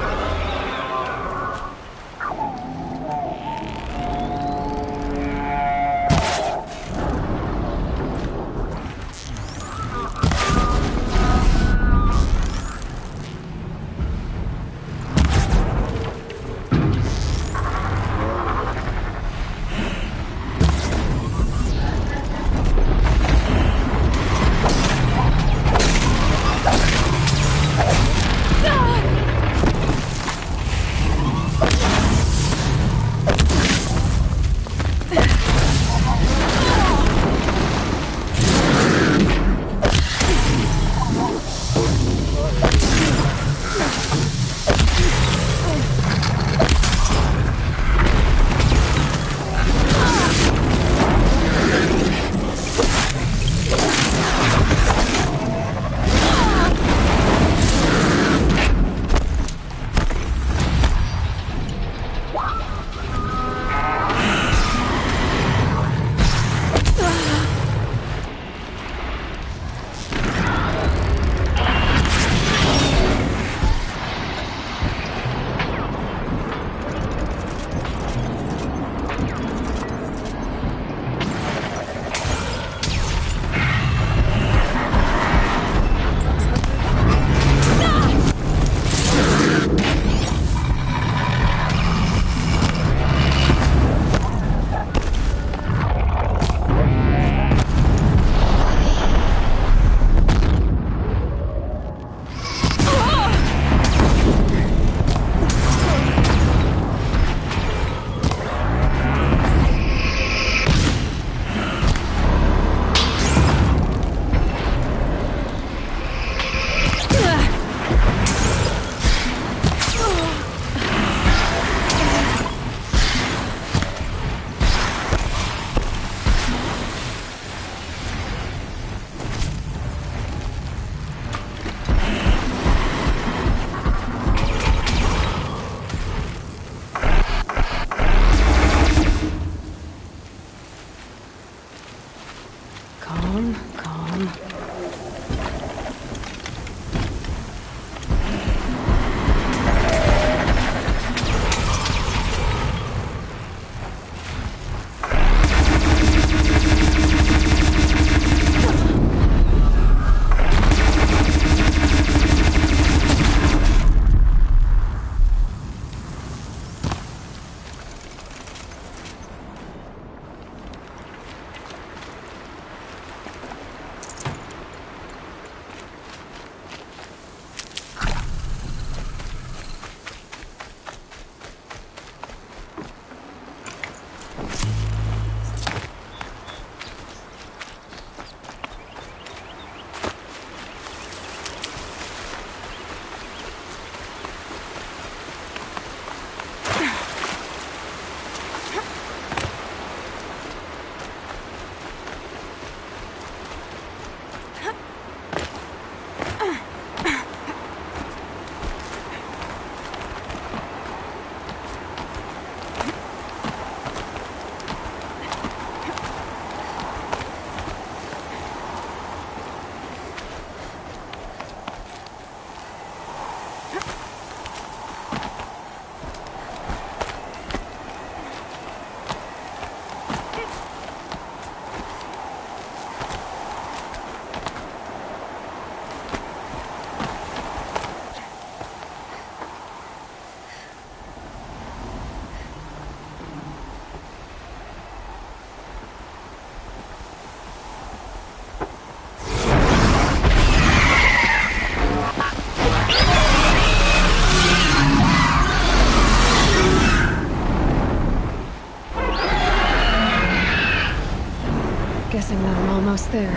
almost there.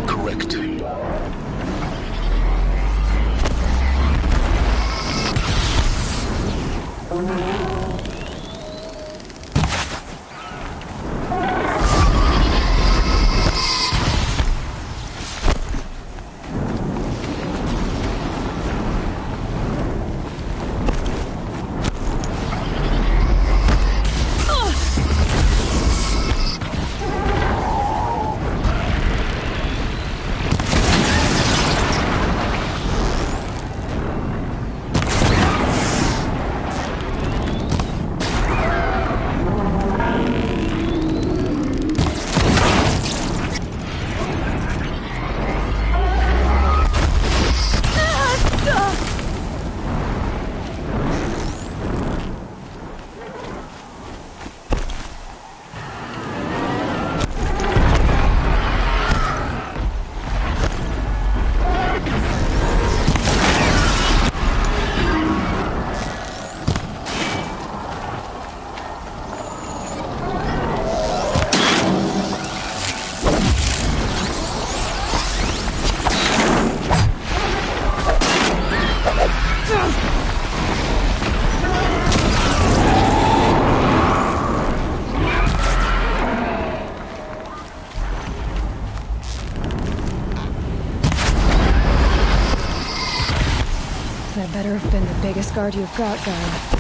Correct. That better have been the biggest guard you've got going.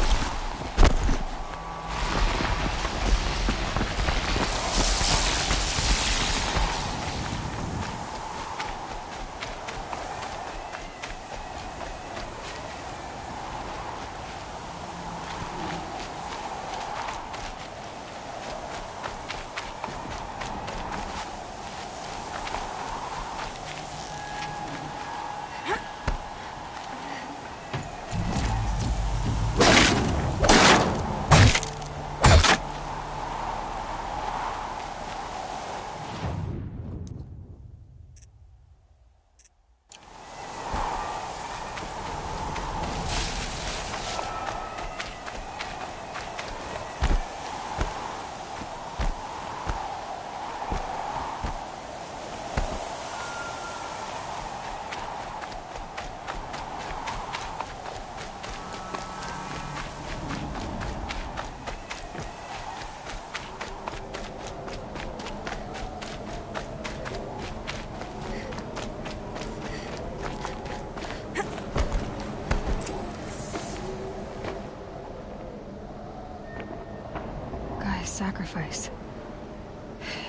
Sacrifice.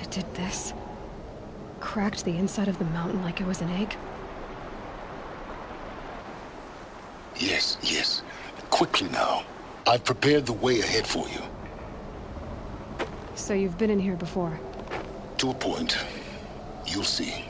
It did this. Cracked the inside of the mountain like it was an egg. Yes, yes. Quickly now. I've prepared the way ahead for you. So you've been in here before? To a point. You'll see.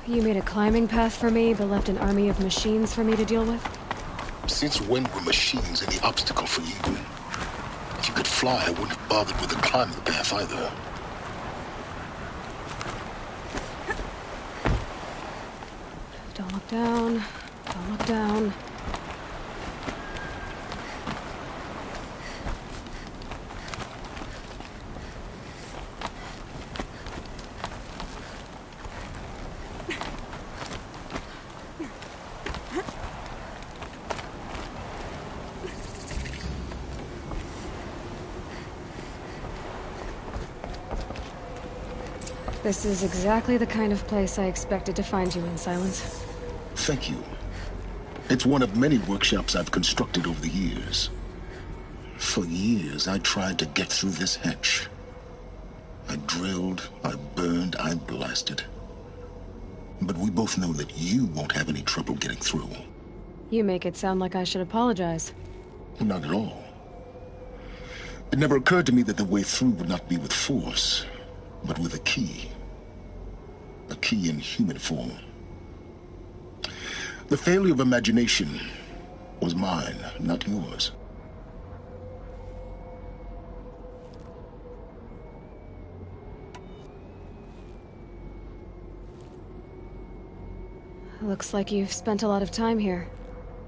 You made a climbing path for me, but left an army of machines for me to deal with? Since when were machines any obstacle for you? If you could fly, I wouldn't have bothered with the climbing path either. Don't look down. Don't look down. This is exactly the kind of place I expected to find you in, Silence. Thank you. It's one of many workshops I've constructed over the years. For years, I tried to get through this hatch. I drilled, I burned, I blasted. But we both know that you won't have any trouble getting through. You make it sound like I should apologize. Not at all. It never occurred to me that the way through would not be with force, but with a key. A key in human form. The failure of imagination was mine, not yours. Looks like you've spent a lot of time here.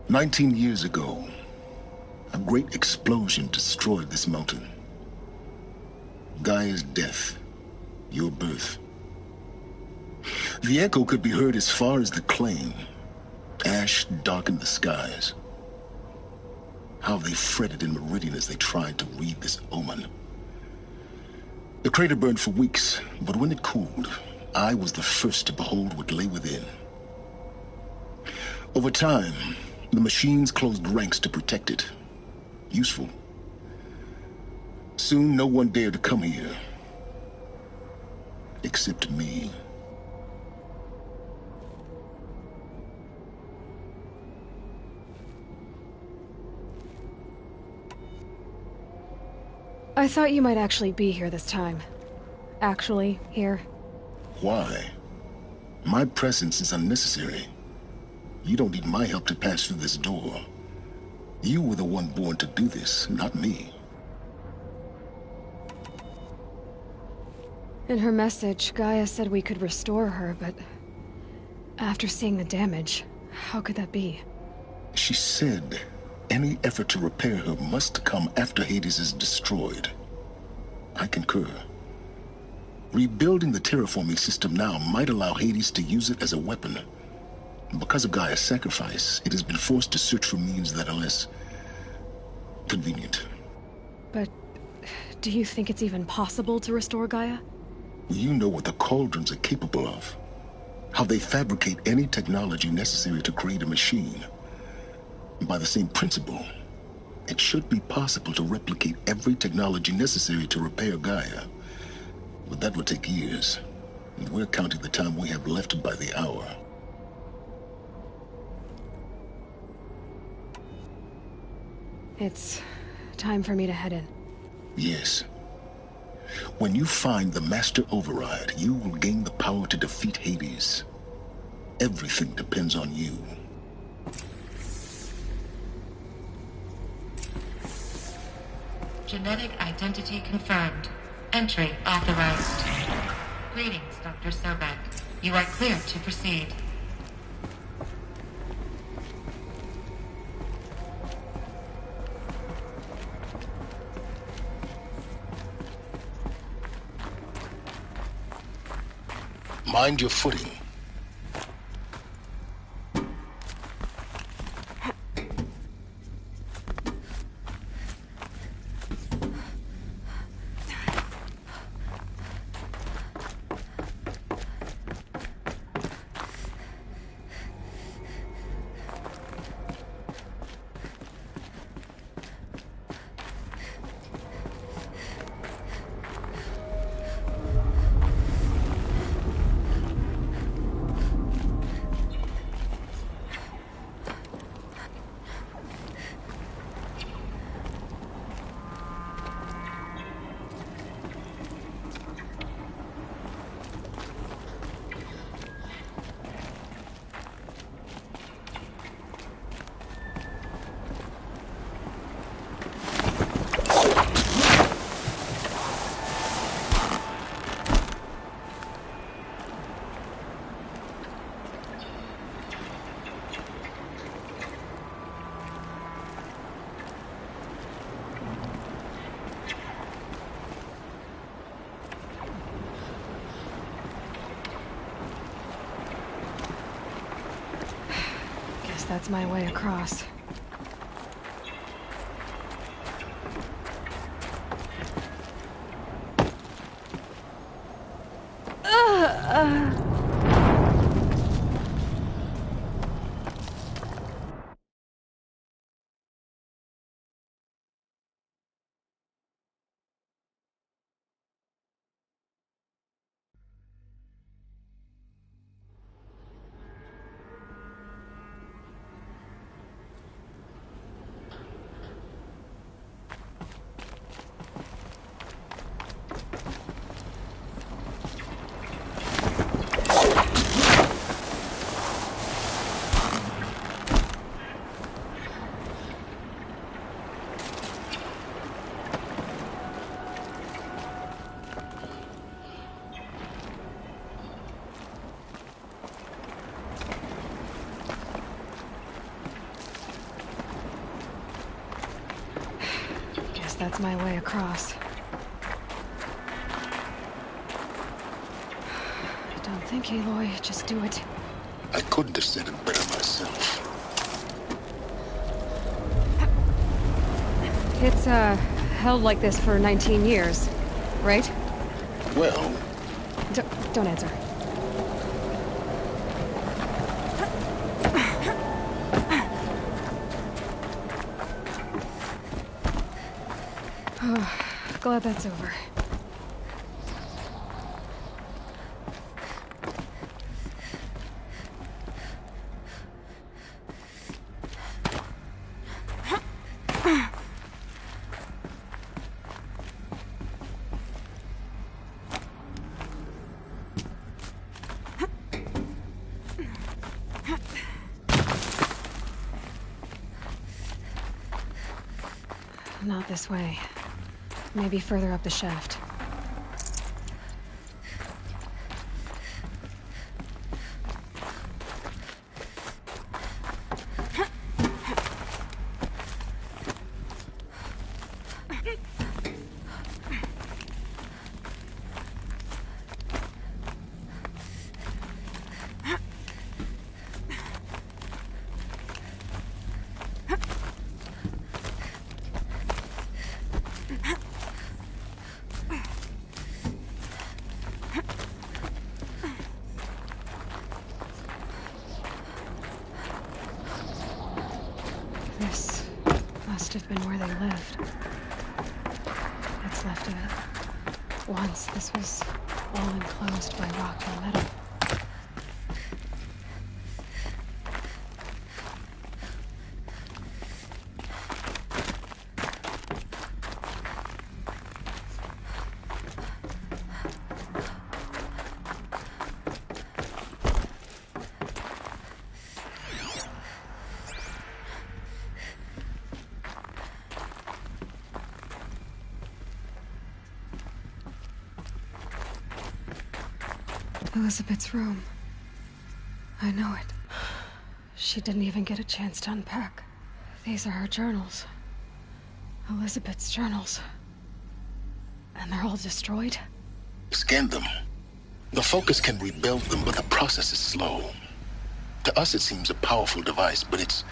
19 years ago, a great explosion destroyed this mountain. Gaia's death, your birth. The echo could be heard as far as the claim. Ash darkened the skies. How they fretted in Meridian as they tried to read this omen. The crater burned for weeks, but when it cooled, I was the first to behold what lay within. Over time, the machines closed ranks to protect it. Useful. Soon, no one dared to come here. Except me. I thought you might actually be here this time. Actually, here. Why? My presence is unnecessary. You don't need my help to pass through this door. You were the one born to do this, not me. In her message, Gaia said we could restore her, but... after seeing the damage, how could that be? She said any effort to repair her must come after Hades is destroyed. I concur. Rebuilding the terraforming system now might allow Hades to use it as a weapon. Because of Gaia's sacrifice, it has been forced to search for means that are less convenient. But do you think it's even possible to restore Gaia? You know what the Cauldrons are capable of. How they fabricate any technology necessary to create a machine. By the same principle, it should be possible to replicate every technology necessary to repair Gaia. But that would take years. And we're counting the time we have left by the hour. It's time for me to head in. Yes. When you find the Master Override, you will gain the power to defeat Hades. Everything depends on you. Genetic identity confirmed. Entry authorized. Greetings, Dr. Sobek. You are clear to proceed. Mind your footing. That's my way across. that's my way across. I don't think, Aloy. Just do it. I couldn't have said it better myself. It's, held like this for 19 years, right? Well... Don't answer. Oh, glad that's over. Not this way. Maybe further up the shaft. This must have been where they lived. What's left of it. Once this was all enclosed by rock and metal. Elizabeth's room. I know it. She didn't even get a chance to unpack. These are her journals. Elizabeth's journals. And they're all destroyed? Scan them. The Focus can rebuild them, but the process is slow. To us, it seems a powerful device, but its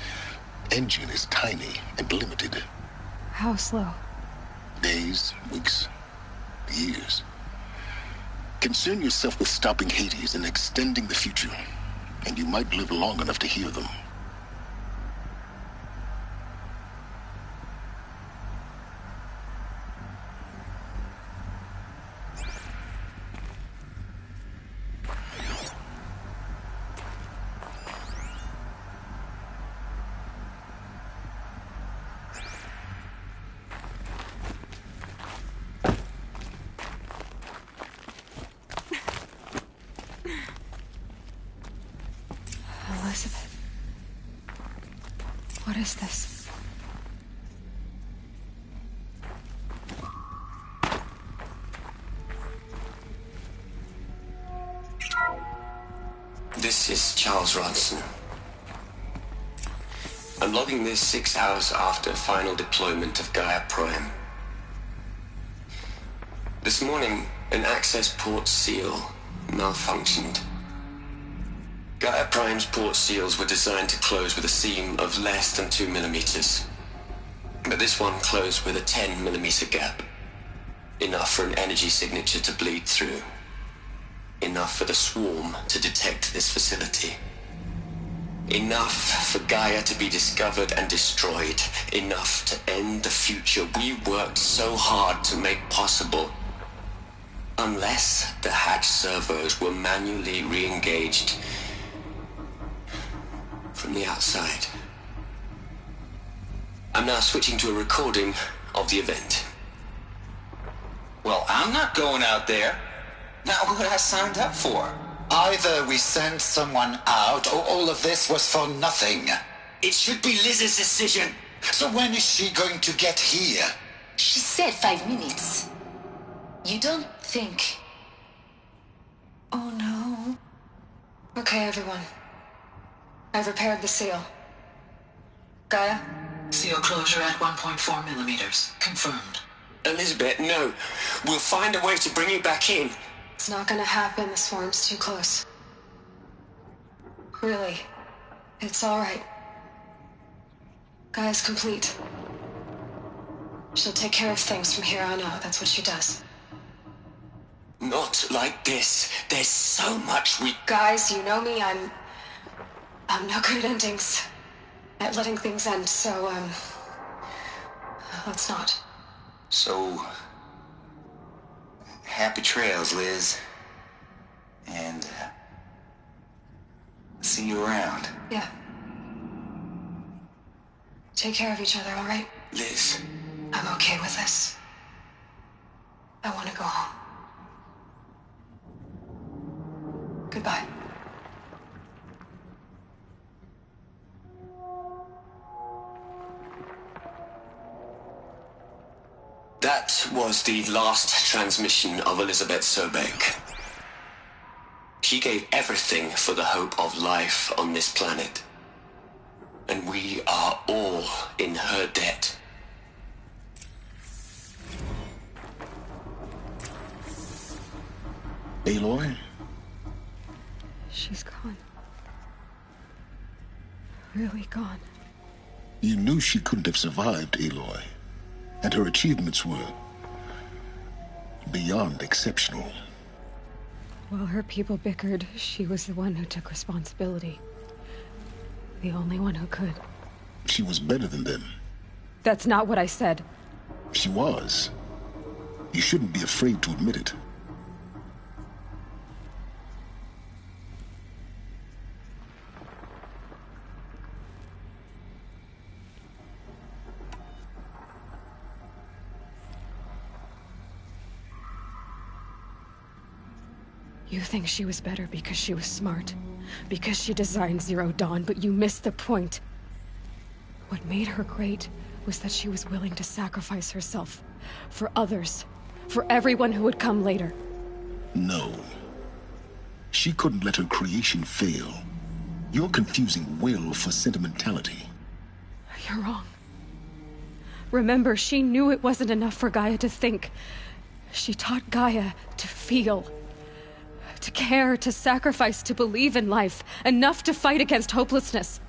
engine is tiny and limited. How slow? Days, weeks, years. Concern yourself with stopping Hades and extending the future, and you might live long enough to hear them. Elizabeth. What is this? This is Charles Ronson. I'm logging this 6 hours after final deployment of Gaia Prime. This morning, an access port seal malfunctioned. Gaia Prime's port seals were designed to close with a seam of less than 2 millimeters. But this one closed with a 10 millimeter gap. Enough for an energy signature to bleed through. Enough for the swarm to detect this facility. Enough for Gaia to be discovered and destroyed. Enough to end the future we worked so hard to make possible. Unless the hatch servos were manually re-engaged from the outside. I'm now switching to a recording of the event. Well, I'm not going out there. Not what I signed up for. Either we send someone out, or all of this was for nothing. It should be Liz's decision. So when is she going to get here? She said 5 minutes. You don't think... Oh no. Okay, everyone. I've repaired the seal. Gaia, Seal closure at 1.4 millimeters. Confirmed. Elizabeth, no. We'll find a way to bring you back in. It's not gonna happen. The swarm's too close. Really. It's alright. Gaia's complete. She'll take care of things from here on out. That's what she does. Not like this. There's so much we... Guys, you know me. I'm no good at endings. At letting things end, so, let's not. So... happy trails, Liz. And, see you around. Yeah. Take care of each other, alright? Liz. I'm okay with this. I want to go home. Goodbye. That was the last transmission of Elizabeth Sobek. She gave everything for the hope of life on this planet. And we are all in her debt. Aloy? She's gone. Really gone. You knew she couldn't have survived, Aloy. And her achievements were beyond exceptional. While her people bickered, she was the one who took responsibility. The only one who could. She was better than them. That's not what I said. She was. You shouldn't be afraid to admit it. You think she was better because she was smart, because she designed Zero Dawn, but you missed the point. What made her great was that she was willing to sacrifice herself for others, for everyone who would come later. No. She couldn't let her creation fail. You're confusing will for sentimentality. You're wrong. Remember, she knew it wasn't enough for Gaia to think. She taught Gaia to feel. To care, to sacrifice, to believe in life, enough to fight against hopelessness.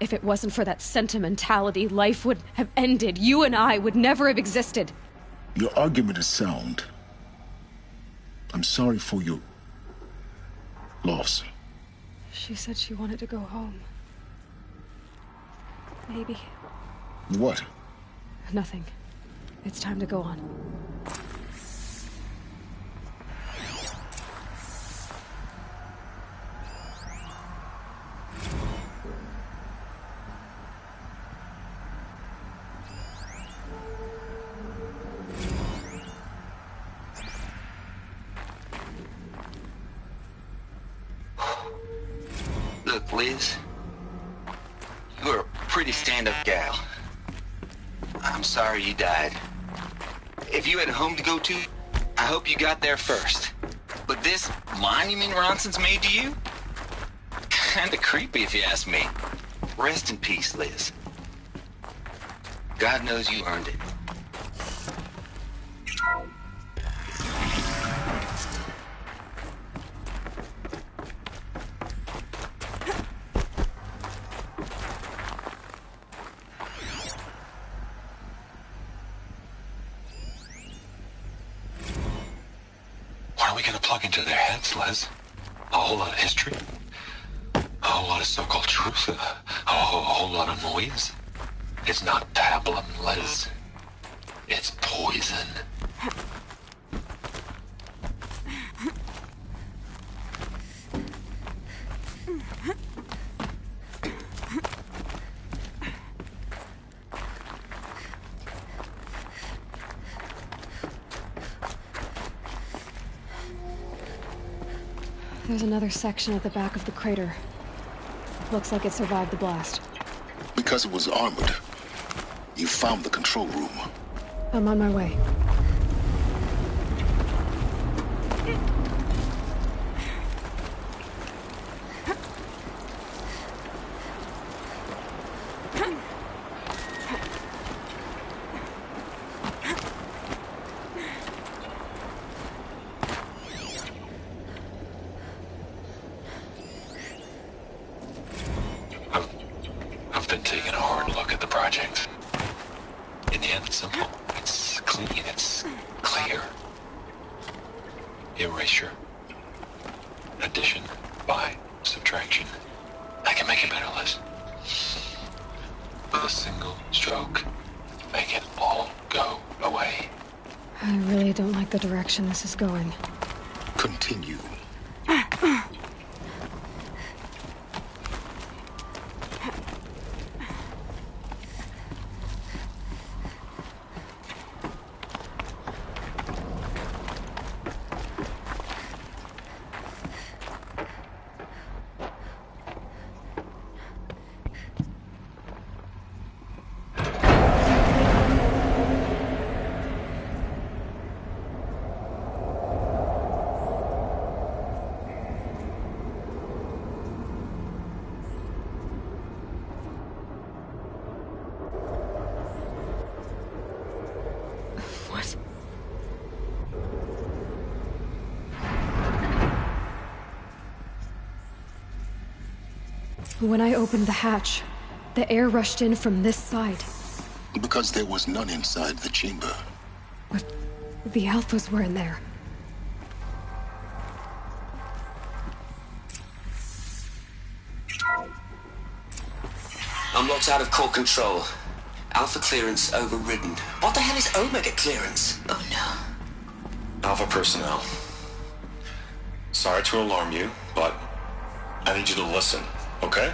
If it wasn't for that sentimentality, life would have ended. You and I would never have existed. Your argument is sound. I'm sorry for your loss. She said she wanted to go home. Maybe. What? Nothing. It's time to go on. Look, Liz, you're a pretty stand-up gal. I'm sorry you died. If you had a home to go to, I hope you got there first. But this monument Ronson's made to you? Kinda creepy if you ask me. Rest in peace, Liz. God knows you earned it. What are we gonna plug into their heads, Liz? A whole lot of history? A whole lot of so-called truth? A whole lot of noise? It's not pablum, Liz. It's poison. There's another section at the back of the crater. Looks like it survived the blast. Because it was armored. You found the control room. I'm on my way. been taking a hard look at the project. In the end, it's simple. It's clean. It's clear. Erasure. Addition. By. Subtraction. I can make it better, Liz. With a single stroke. Make it all go away. I really don't like the direction this is going. Continue. When I opened the hatch, the air rushed in from this side. Because there was none inside the chamber. But the Alphas were in there. I'm locked out of core control. Alpha clearance overridden. What the hell is Omega clearance? Oh no. Alpha personnel. Sorry to alarm you, but I need you to listen, okay?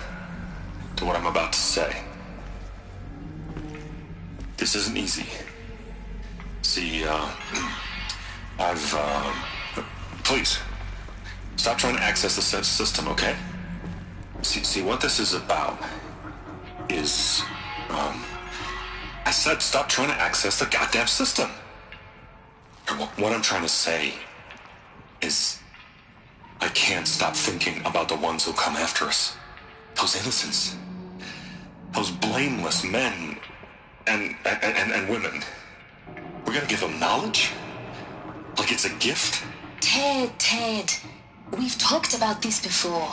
To what I'm about to say. This isn't easy. See, please, stop trying to access the system, okay? See, what this is about is, I said stop trying to access the goddamn system. What I'm trying to say is, I can't stop thinking about the ones who come after us. Those innocents. Those blameless men and women. We're gonna give them knowledge? Like it's a gift? Ted. We've talked about this before.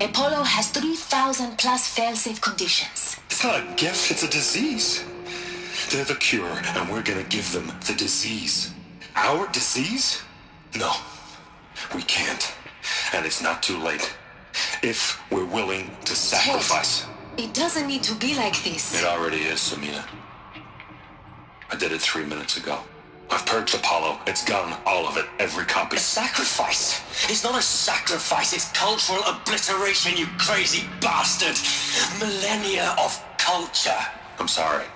Apollo has 3,000 plus fail-safe conditions. It's not a gift, it's a disease. They're the cure, and we're gonna give them the disease. Our disease? No, we can't. And it's not too late. If we're willing to sacrifice. Ted, it doesn't need to be like this. It already is, Samina. I did it 3 minutes ago. I've purged Apollo. It's gone, all of it, every copy. A sacrifice? It's not a sacrifice, it's cultural obliteration, you crazy bastard! Millennia of culture! I'm sorry.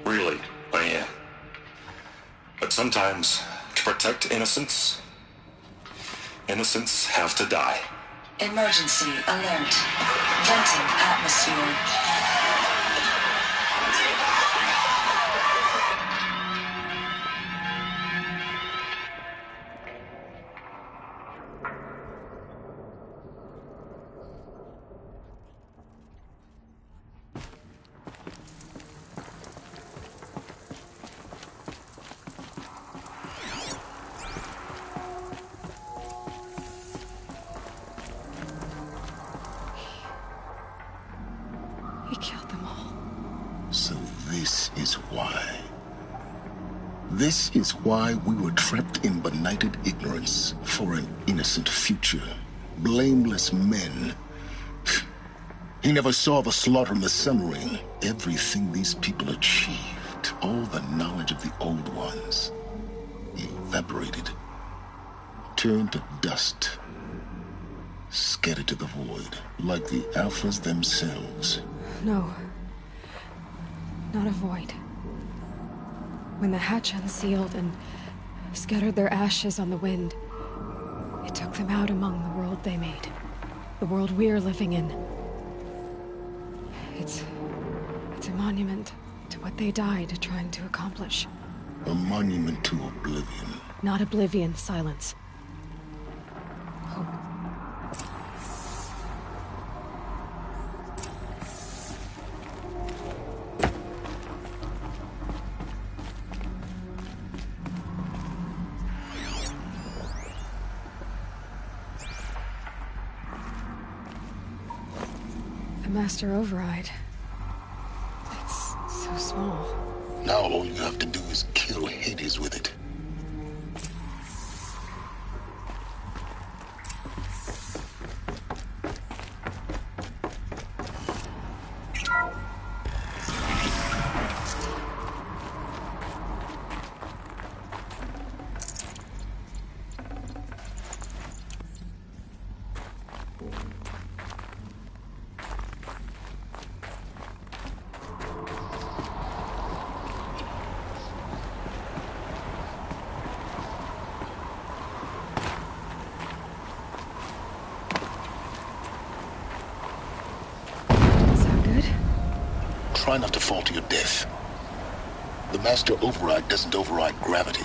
Really, I am. But sometimes, to protect innocence, innocents have to die. Emergency alert. Venting atmosphere. This is why we were trapped in benighted ignorance for an innocent future. Blameless men. He never saw the slaughter in the Sun Ring. Everything these people achieved, all the knowledge of the old ones, evaporated, turned to dust, scattered to the void, like the Alphas themselves. No. Not a void. When the hatch unsealed and scattered their ashes on the wind, it took them out among the world they made. The world we're living in. It's a monument to what they died trying to accomplish. A monument to oblivion. Not oblivion, silence. Hope. The Master Override. small. Now all you have to do is kill Hades with it. Try not to fall to your death. The Master Override doesn't override gravity.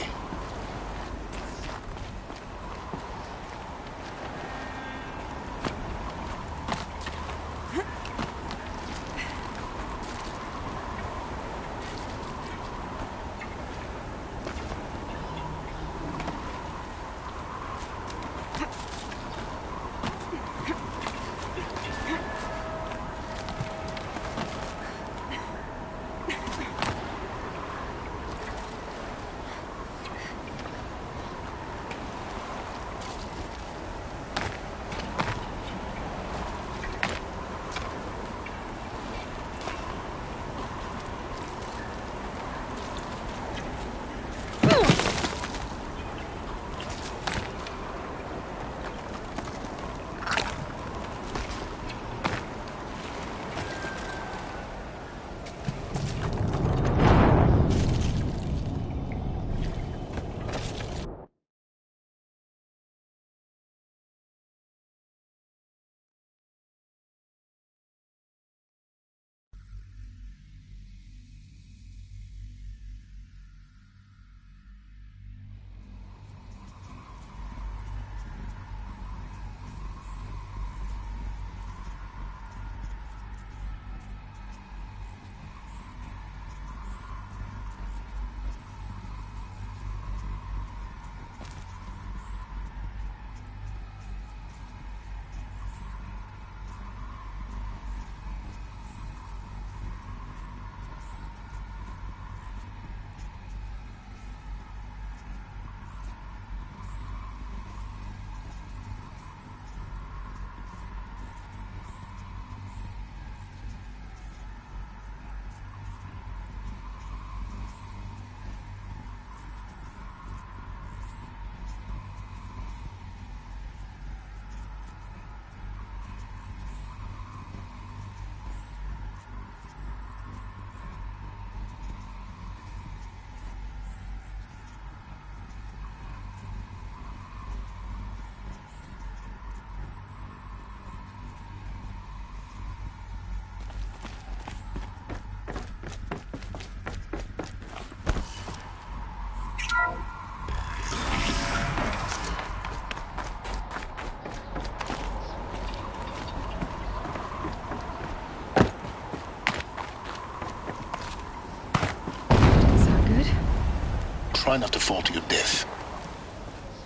Try not to fall to your death.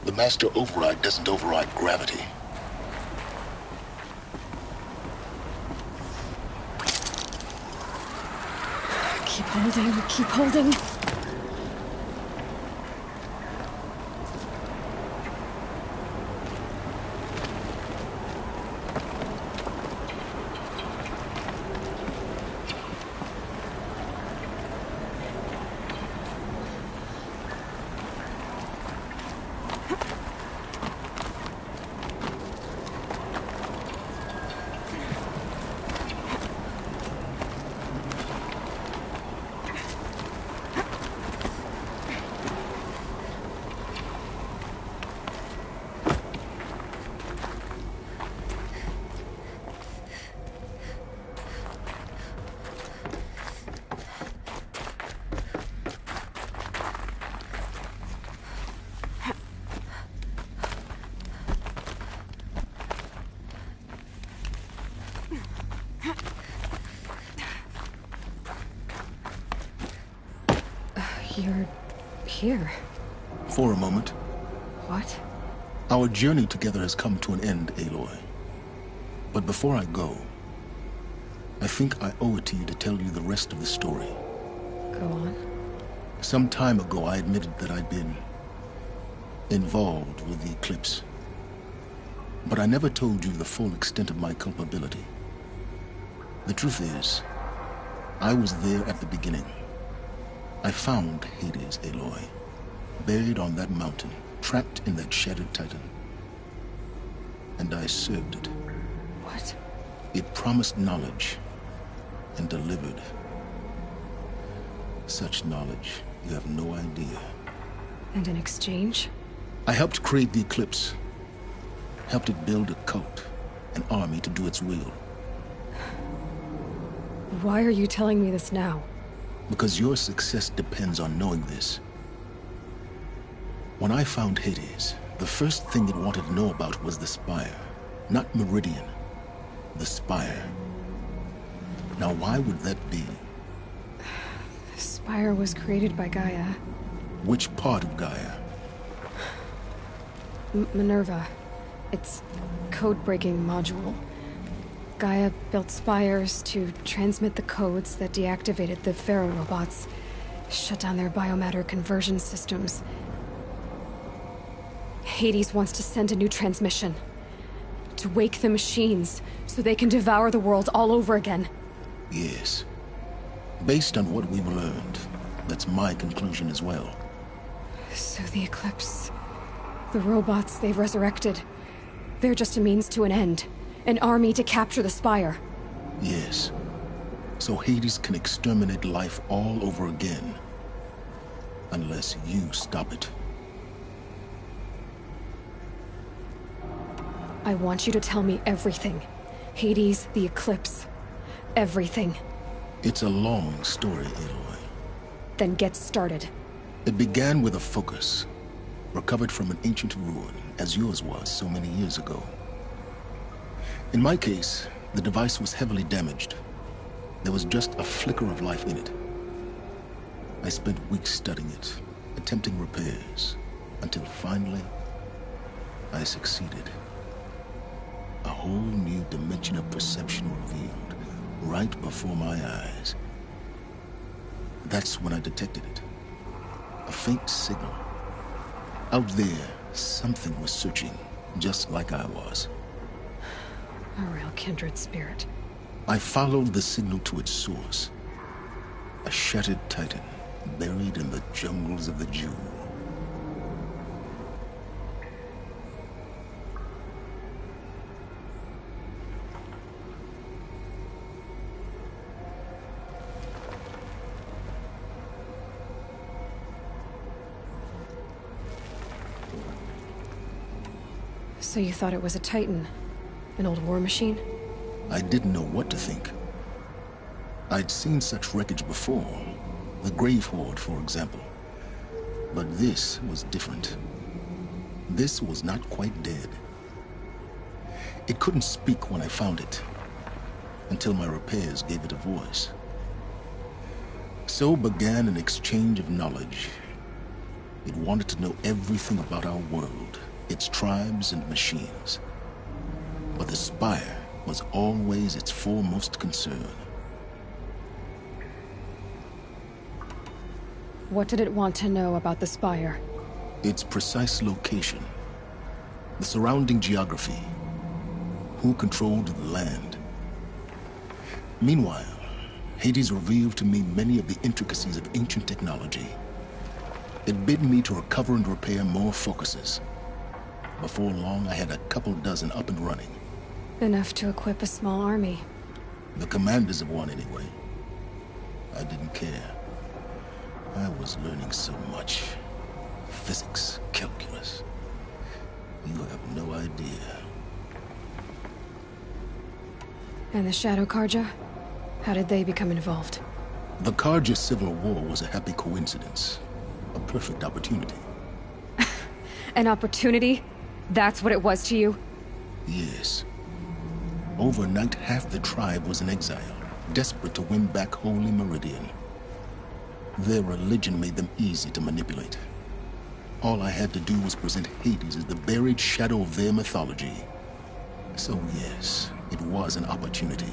The Master Override doesn't override gravity. Keep holding, keep holding. You're here. For a moment. What? Our journey together has come to an end, Aloy. But before I go, I think I owe it to you to tell you the rest of the story. Go on. Some time ago, I admitted that I'd been involved with the eclipse. But I never told you the full extent of my culpability. The truth is, I was there at the beginning. I found Hades, Aloy, buried on that mountain, trapped in that shattered titan. And I served it. What? It promised knowledge and delivered. Such knowledge, you have no idea. And in exchange? I helped create the Eclipse. Helped it build a cult, an army to do its will. Why are you telling me this now? Because your success depends on knowing this. When I found Hades, the first thing it wanted to know about was the Spire. Not Meridian. The Spire. Now why would that be? The Spire was created by Gaia. Which part of Gaia? Minerva. Its code-breaking module. Gaia built spires to transmit the codes that deactivated the Pharaoh robots, shut down their biomatter conversion systems. Hades wants to send a new transmission. To wake the machines, so they can devour the world all over again. Yes. Based on what we've learned, that's my conclusion as well. So the Eclipse... the robots they've resurrected... they're just a means to an end. An army to capture the Spire. Yes. So Hades can exterminate life all over again. Unless you stop it. I want you to tell me everything. Hades, the Eclipse. Everything. It's a long story, Aloy. Then get started. It began with a focus. Recovered from an ancient ruin, as yours was so many years ago. In my case, the device was heavily damaged. There was just a flicker of life in it. I spent weeks studying it, attempting repairs, until finally, I succeeded. A whole new dimension of perception revealed, right before my eyes. That's when I detected it. A faint signal. Out there, something was searching, just like I was. A real kindred spirit. I followed the signal to its source. A shattered titan, buried in the jungles of the Jewel. So you thought it was a Titan? An old war machine? I didn't know what to think. I'd seen such wreckage before. The Grave Horde, for example. But this was different. This was not quite dead. It couldn't speak when I found it, until my repairs gave it a voice. So began an exchange of knowledge. It wanted to know everything about our world, its tribes and machines. But the Spire was always its foremost concern. What did it want to know about the Spire? Its precise location, the surrounding geography, who controlled the land. Meanwhile, Hades revealed to me many of the intricacies of ancient technology. It bid me to recover and repair more focuses. Before long, I had a couple dozen up and running. Enough to equip a small army. The commanders of one, anyway. I didn't care. I was learning so much. Physics, calculus. You have no idea. And the Shadow Carja? How did they become involved? The Carja Civil War was a happy coincidence. A perfect opportunity. An opportunity? That's what it was to you? Yes. Overnight, half the tribe was in exile, desperate to win back Holy Meridian. Their religion made them easy to manipulate. All I had to do was present Hades as the buried shadow of their mythology. So yes, it was an opportunity.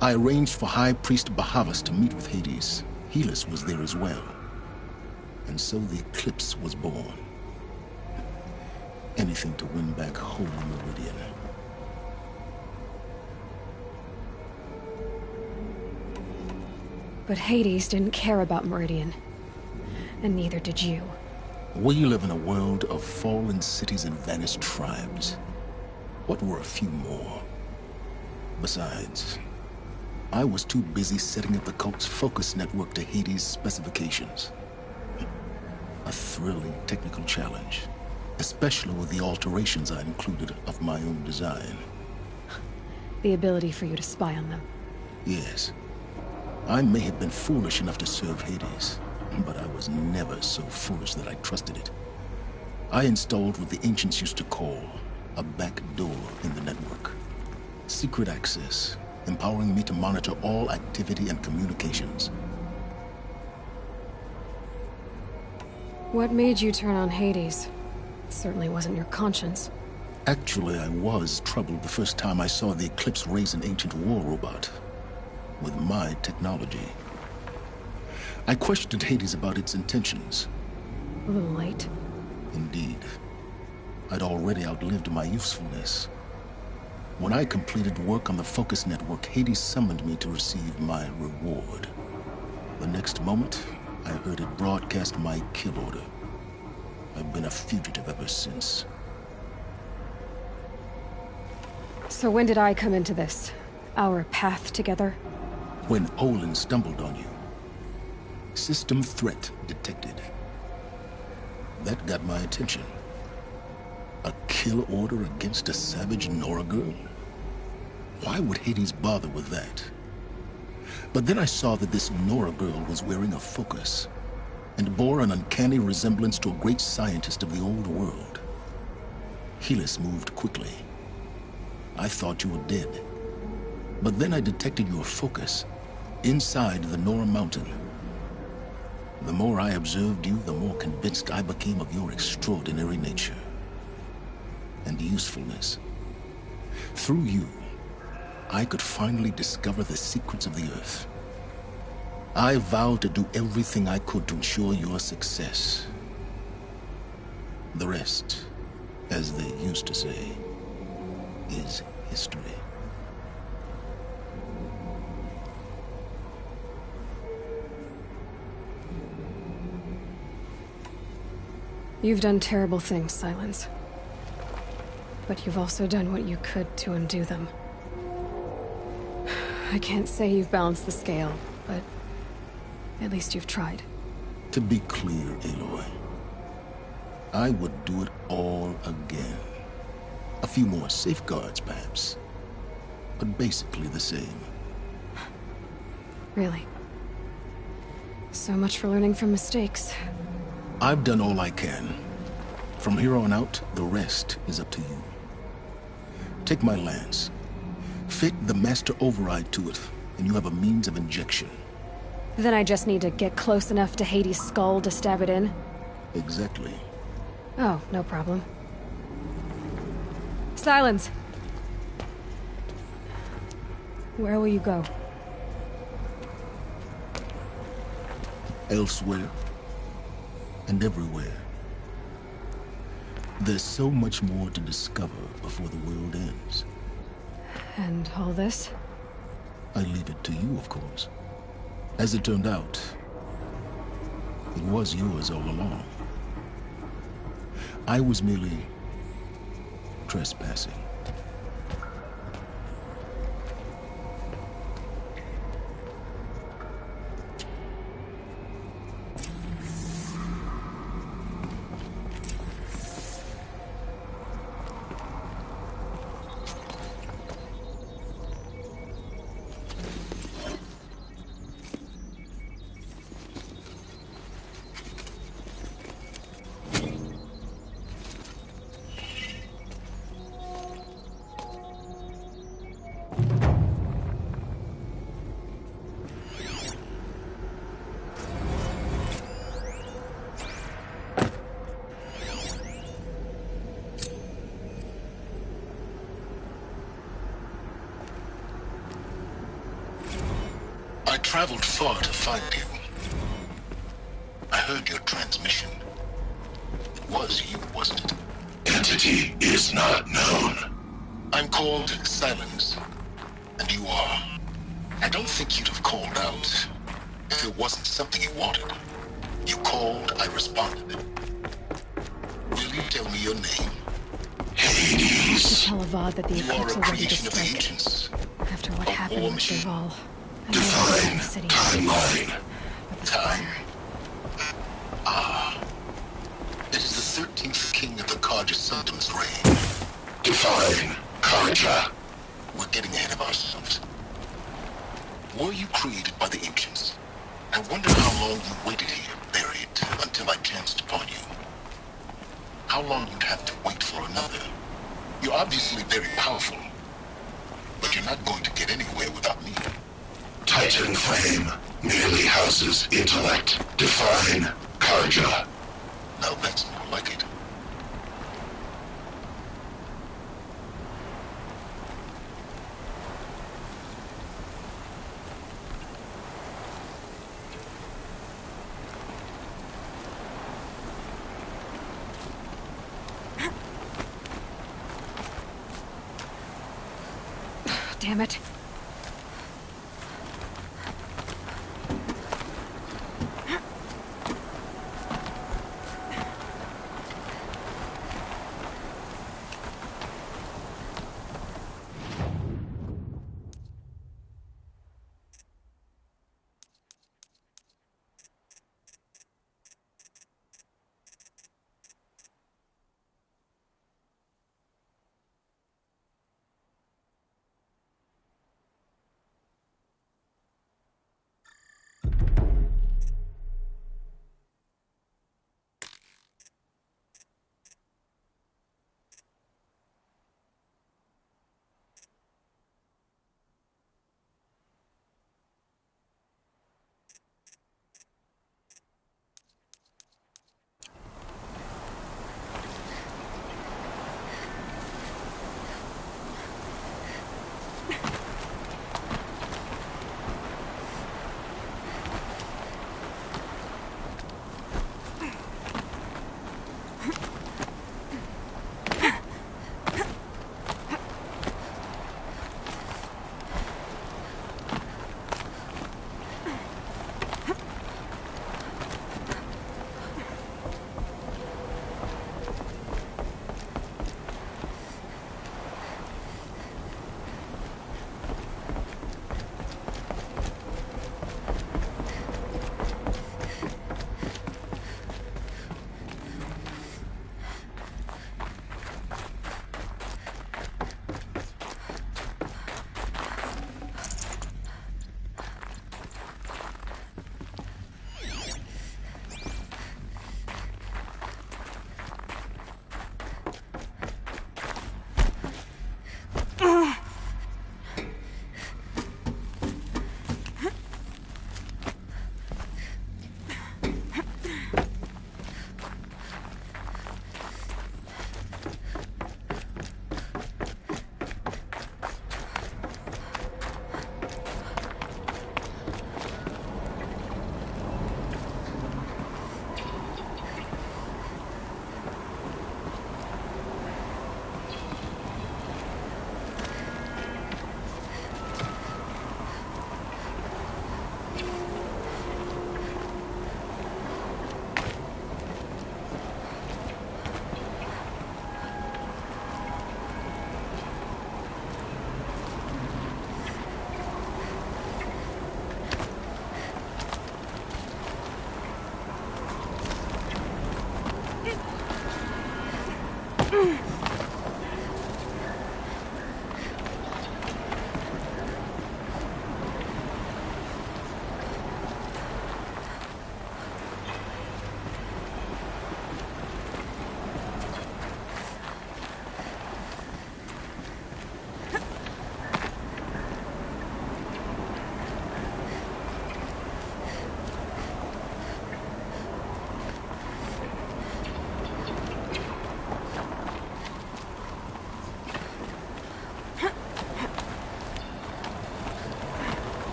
I arranged for High Priest Bahavas to meet with Hades, Helis was there as well. And so the Eclipse was born. Anything to win back Holy Meridian. But Hades didn't care about Meridian. And neither did you. We live in a world of fallen cities and vanished tribes. What were a few more? Besides, I was too busy setting up the cult's focus network to Hades' specifications. A thrilling technical challenge, especially with the alterations I included of my own design. The ability for you to spy on them. Yes. I may have been foolish enough to serve Hades, but I was never so foolish that I trusted it. I installed what the ancients used to call a back door in the network. Secret access, empowering me to monitor all activity and communications. What made you turn on Hades? It certainly wasn't your conscience. Actually, I was troubled the first time I saw the Eclipse raise an ancient war robot. With my technology. I questioned Hades about its intentions. A little late. Indeed. I'd already outlived my usefulness. When I completed work on the Focus Network, Hades summoned me to receive my reward. The next moment, I heard it broadcast my kill order. I've been a fugitive ever since. So when did I come into this? Our path together? When Olin stumbled on you. System threat detected. That got my attention. A kill order against a savage Nora girl? Why would Hades bother with that? But then I saw that this Nora girl was wearing a focus, and bore an uncanny resemblance to a great scientist of the old world. Helis moved quickly. I thought you were dead. But then I detected your focus inside the Nora Mountain. The more I observed you, the more convinced I became of your extraordinary nature and usefulness. Through you, I could finally discover the secrets of the Earth. I vowed to do everything I could to ensure your success. The rest, as they used to say, is history. You've done terrible things, Silence. But you've also done what you could to undo them. I can't say you've balanced the scale, but at least you've tried. To be clear, Aloy, I would do it all again. A few more safeguards, perhaps, but basically the same. Really? So much for learning from mistakes. I've done all I can. From here on out, the rest is up to you. Take my lance. Fit the Master Override to it, and you have a means of injection. Then I just need to get close enough to Hades' skull to stab it in? Exactly. Oh, no problem. Silence! Where will you go? Elsewhere. And everywhere. There's so much more to discover before the world ends. And all this? I leave it to you, of course. As it turned out, it was yours all along. I was merely trespassing. I traveled far to find you. heard your transmission. It was you, wasn't it? Entity is not known. I'm called Silence, and you are. I don't think you'd have called out if it wasn't something you wanted. You called, I responded. Will you tell me your name? Hades. Tell Avad that the You are Eclipse a are ready to creation of the strike. ancients. After what happened with Dervahl. Define timeline. Time. Ah. It is the 13th king of the Carja Sanctum's reign. Define Carja. We're getting ahead of ourselves. Were you created by the ancients? I wonder how long you waited here, buried, until I chanced upon you. How long you'd have to wait for another. You're obviously very powerful, but you're not going to get anywhere without me. Titan flame merely houses intellect. Define Carja. Now that's more like it. Damn it.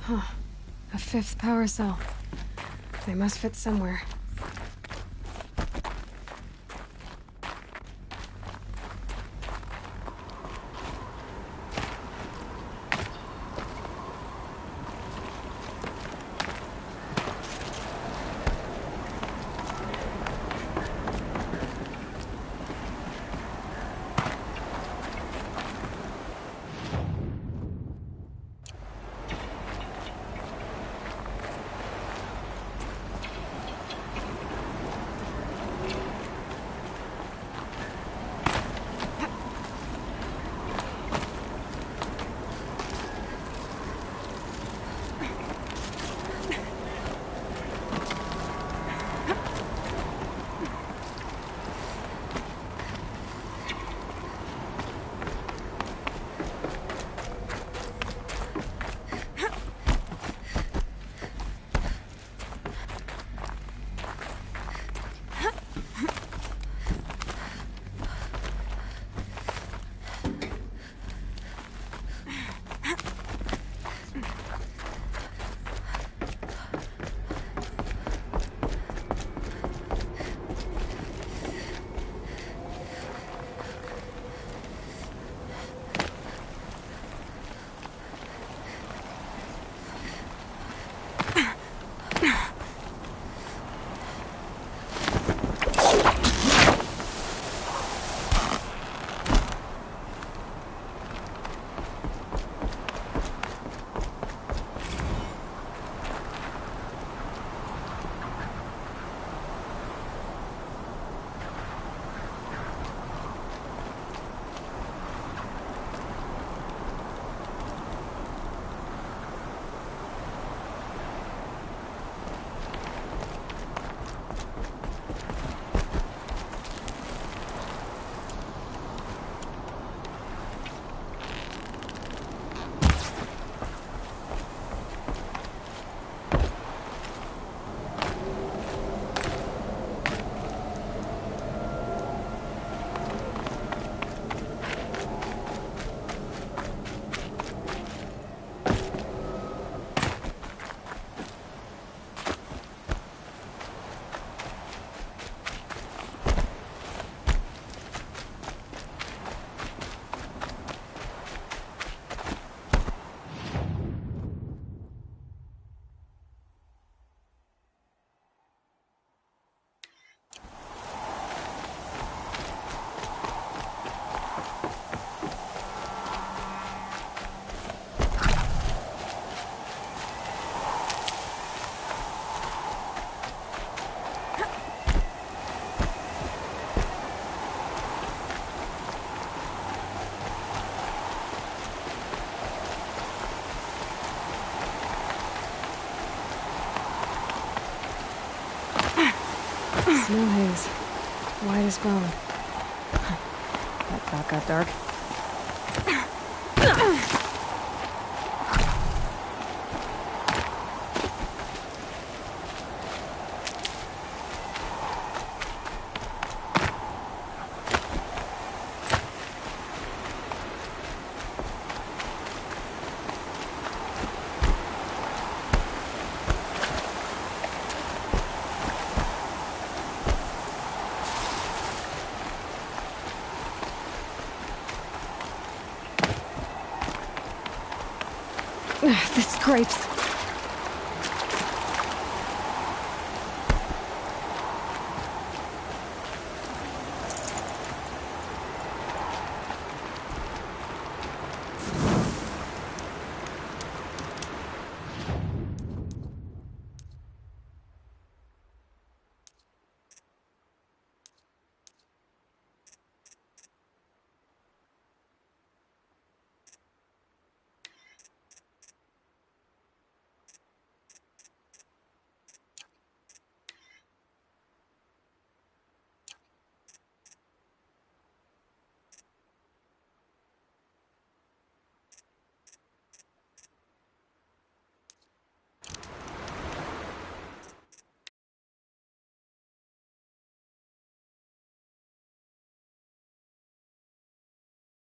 Huh. A 5th power cell. They must fit somewhere. Snow haze. White as bone. That thought got dark. The scrapes.